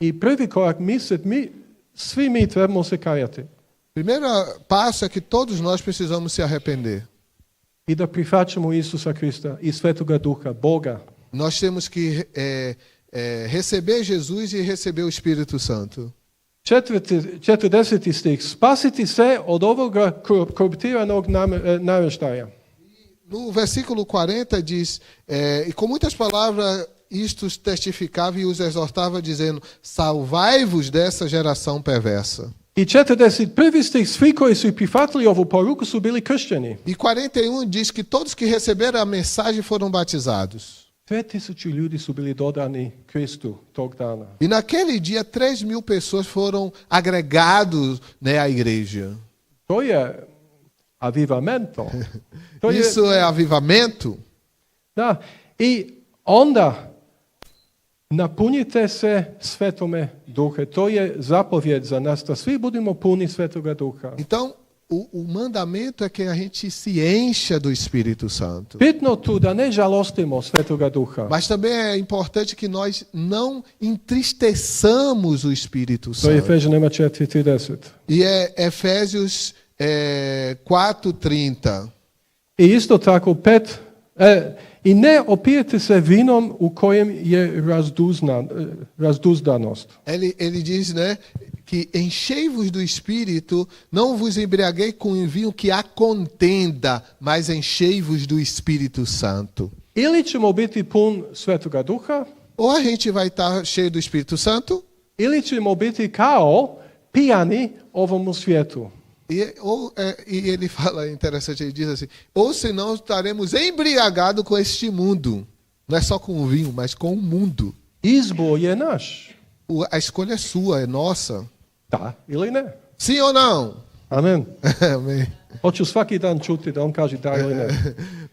I prvi korak svi mi trebamo se kajati. Primeiro passo é que todos nós precisamos se arrepender. I da prihvaćamo Isusa Krista i Svetoga Duha, Boga. Nós temos que receber Jesus e receber o Espírito Santo. 40. stih. Spasiti se od ovoga koruptiranog naraštaja. No versículo 40 diz, e com muitas palavras isto testificava e os exortava, dizendo, salvai-vos dessa geração perversa. I 41. stih. Svi koji su prihvatili ovu poruku su bili kršćani. E 41 diz que todos que receberam a mensagem foram batizados. 3000 ljudi su bili dodani Kristu tog dana. E naquele dia 3.000 pessoas foram agregados, né, à igreja. To je avivamento. To je, Isso é avivamento. Da. I onda napunite se Svetome Duhe. To je zapovjed za nas, da svi budemo puni Svetoga Duha. Então, o mandamento é que a gente se encha do Espírito Santo. Bitno tu da ne žalostimo Svetoga Duha. Mas também é importante que nós não entristeçamos o Espírito To je Santo. Efežanima 4:30. E é Efésios 4:30. I isto tako i ne opijete se vinom u kojem je razduzdanost. Ele diz, né, que enchei-vos do Espírito, não vos embriaguei com vinho que há contenda, mas enchei-vos do Espírito Santo. Ili ćemo biti pun Svetoga Duha, Ou a gente vai estar cheio do Espírito Santo, ili ćemo biti kao pijani ovomu svijetu. e ele fala, interessante, ele diz assim, ou senão estaremos embriagados com este mundo. Não é só com o vinho, mas com o mundo. Izbor je naš. A escolha é sua, é nossa. Da ili ne? Sim ou não? Amen. Amém. Hoću svaki dan čuti da on kaže da ili ne.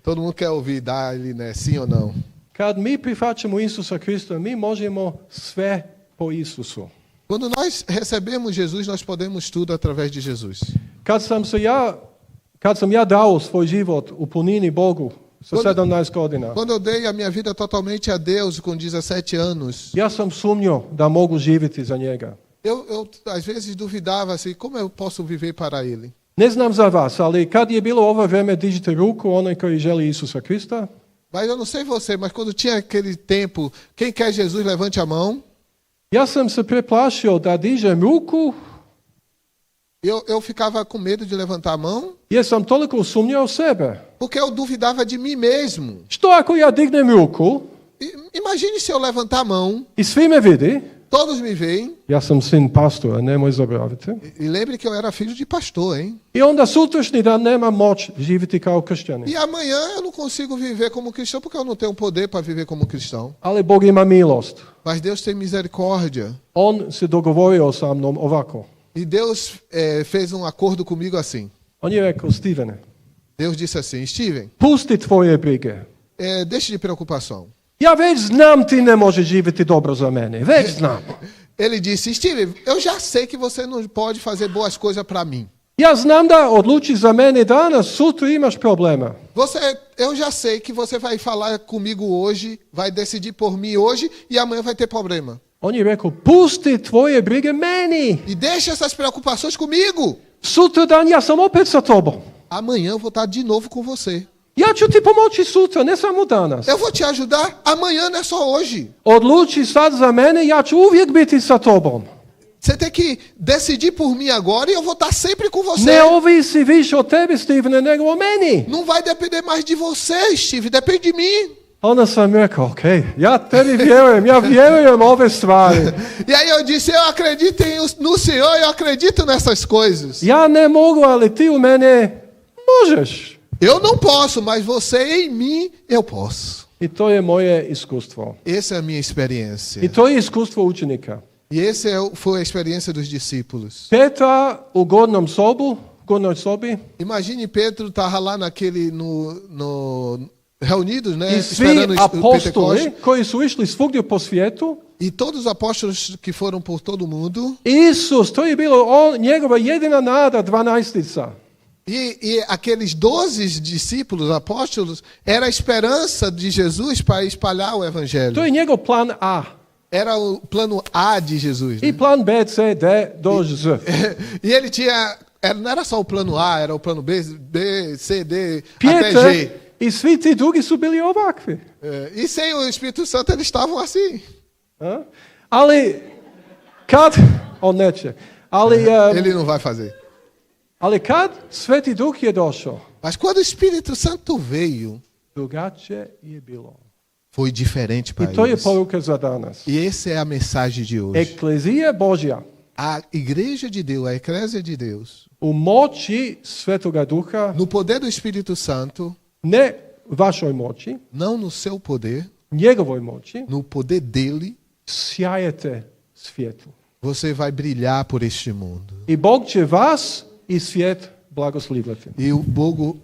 Todo mundo quer ouvir, dá ele, né? Sim ou não? Kad mi prihvaćamo Isusa Krista, mi možemo sve po Isusu. Quando nós recebemos Jesus, nós podemos tudo através de Jesus. Kad sam ja dao svoj život u punini Bogu sa 17 godina, Quando eu dei a minha vida totalmente a Deus com 17 anos, ja sam sumnjao da mogu živjeti za njega. eu às vezes duvidava assim, como eu posso viver para Ele? Ne znam za vas, ali kad je bilo ovo vreme, dižite ruku onaj koji želi Isusa Krista. Mas eu não sei você, mas quando tinha aquele tempo, quem quer Jesus, levante a mão. Ja sam se preplašio da dižem ruku, Eu ficava com medo de levantar a mão, jer sam toliko sumnjao sebe. porque eu duvidava de mim mesmo. Što ako ja dignem ruku Imagine se eu levantar a mão, i svi me vidi, todos me veem, ja sam sin pastora, nemoj zaboraviti. e lembre que eu era filho de pastor, hein? I onda sutrašnji dan nemam moć živjeti kao kršćanin. E amanhã eu não consigo viver como cristão, porque eu não tenho poder para viver como cristão. Ali Bog ima milost. Mas Deus tem misericórdia. On se dogovorio sa mnom ovako. E Deus fez um acordo comigo assim. On je rekao, Stevene, Deus disse assim, Steven, pusti tvoje brige. deixe de preocupação. Ja već znam ti ne možeš živjeti dobro za mene. Već znam. Ele disse, Steven, eu já sei que você não pode fazer boas coisas para mim. Ja znam da odlučiš za mene danas, sutra imaš problema. Eu já sei que você vai falar comigo hoje, vai decidir por mim hoje e amanhã vai ter problema. On je rekao, pusti tvoje brige meni. E deixa essas preocupações comigo. Sutra dan ja sam opet sa tobom. Amanhã eu vou estar de novo com você. Ja ću ti pomoći sutra, ne samo danas. Eu vou te ajudar amanhã, não é só hoje. Odluči sad za mene, ja ću uvijek biti sa tobom. Você tem que decidir por mim agora e eu vou estar sempre com você. Ne ovisi više o tebi, Stevene, nego o meni. Não vai depender mais de você, Steve, depende de mim. Onda sam rekao, ok, ja tebi vjerujem, ja vjerujem ove stvari. E aí eu disse, eu acredito no Senhor, eu acredito nessas coisas. Ja ne mogu, ali ti u mene možeš. Eu não posso, mas você em mim, eu posso. I to je moje iskustvo. Essa é a minha experiência. I to je iskustvo učenika. E essa foi a experiência dos discípulos. Petra u gornoj sobi, Imagine Pedro estava lá reunidos, né, i svi esperando o apostoli Pentecoste. koji su išli svugdje po svijetu. E todos os apóstolos que foram por todo mundo. Isus, to je bilo njegova jedina nada, 12. E aqueles 12 discípulos, apóstolos, era a esperança de Jesus para espalhar o evangelho. To je njegov plan A. Era o plano A de Jesus. I Né? plan B, C, D, do Z. E ele tinha, não era só o plano A, era o plano B, C, D, até Pietar G. i svi ti drugi su bili ovakvi. E sem o Espírito Santo eles estavam assim. A? Ali kad, on neće, Ele não vai fazer. ali kad Sveti Duh je došao, Mas quando o Espírito Santo veio, drugačije je bilo. foi diferente para I to je eles. poruka za danas. E essa é a mensagem de hoje. Eklezija Božja A igreja de Deus, a eclésia de Deus, u moći Svetoga Duha, no poder do Espírito Santo, ne vašoj moći, não no seu poder, njegovoj moći, no poder dele, sjajete svijetu. você vai brilhar por este mundo. I Bog će vas i svijet благословляти.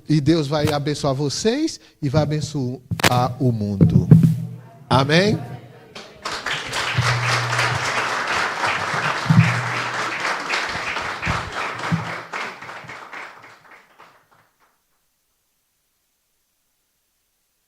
E Deus vai abençoar vocês e vai abençoar o mundo. Amém?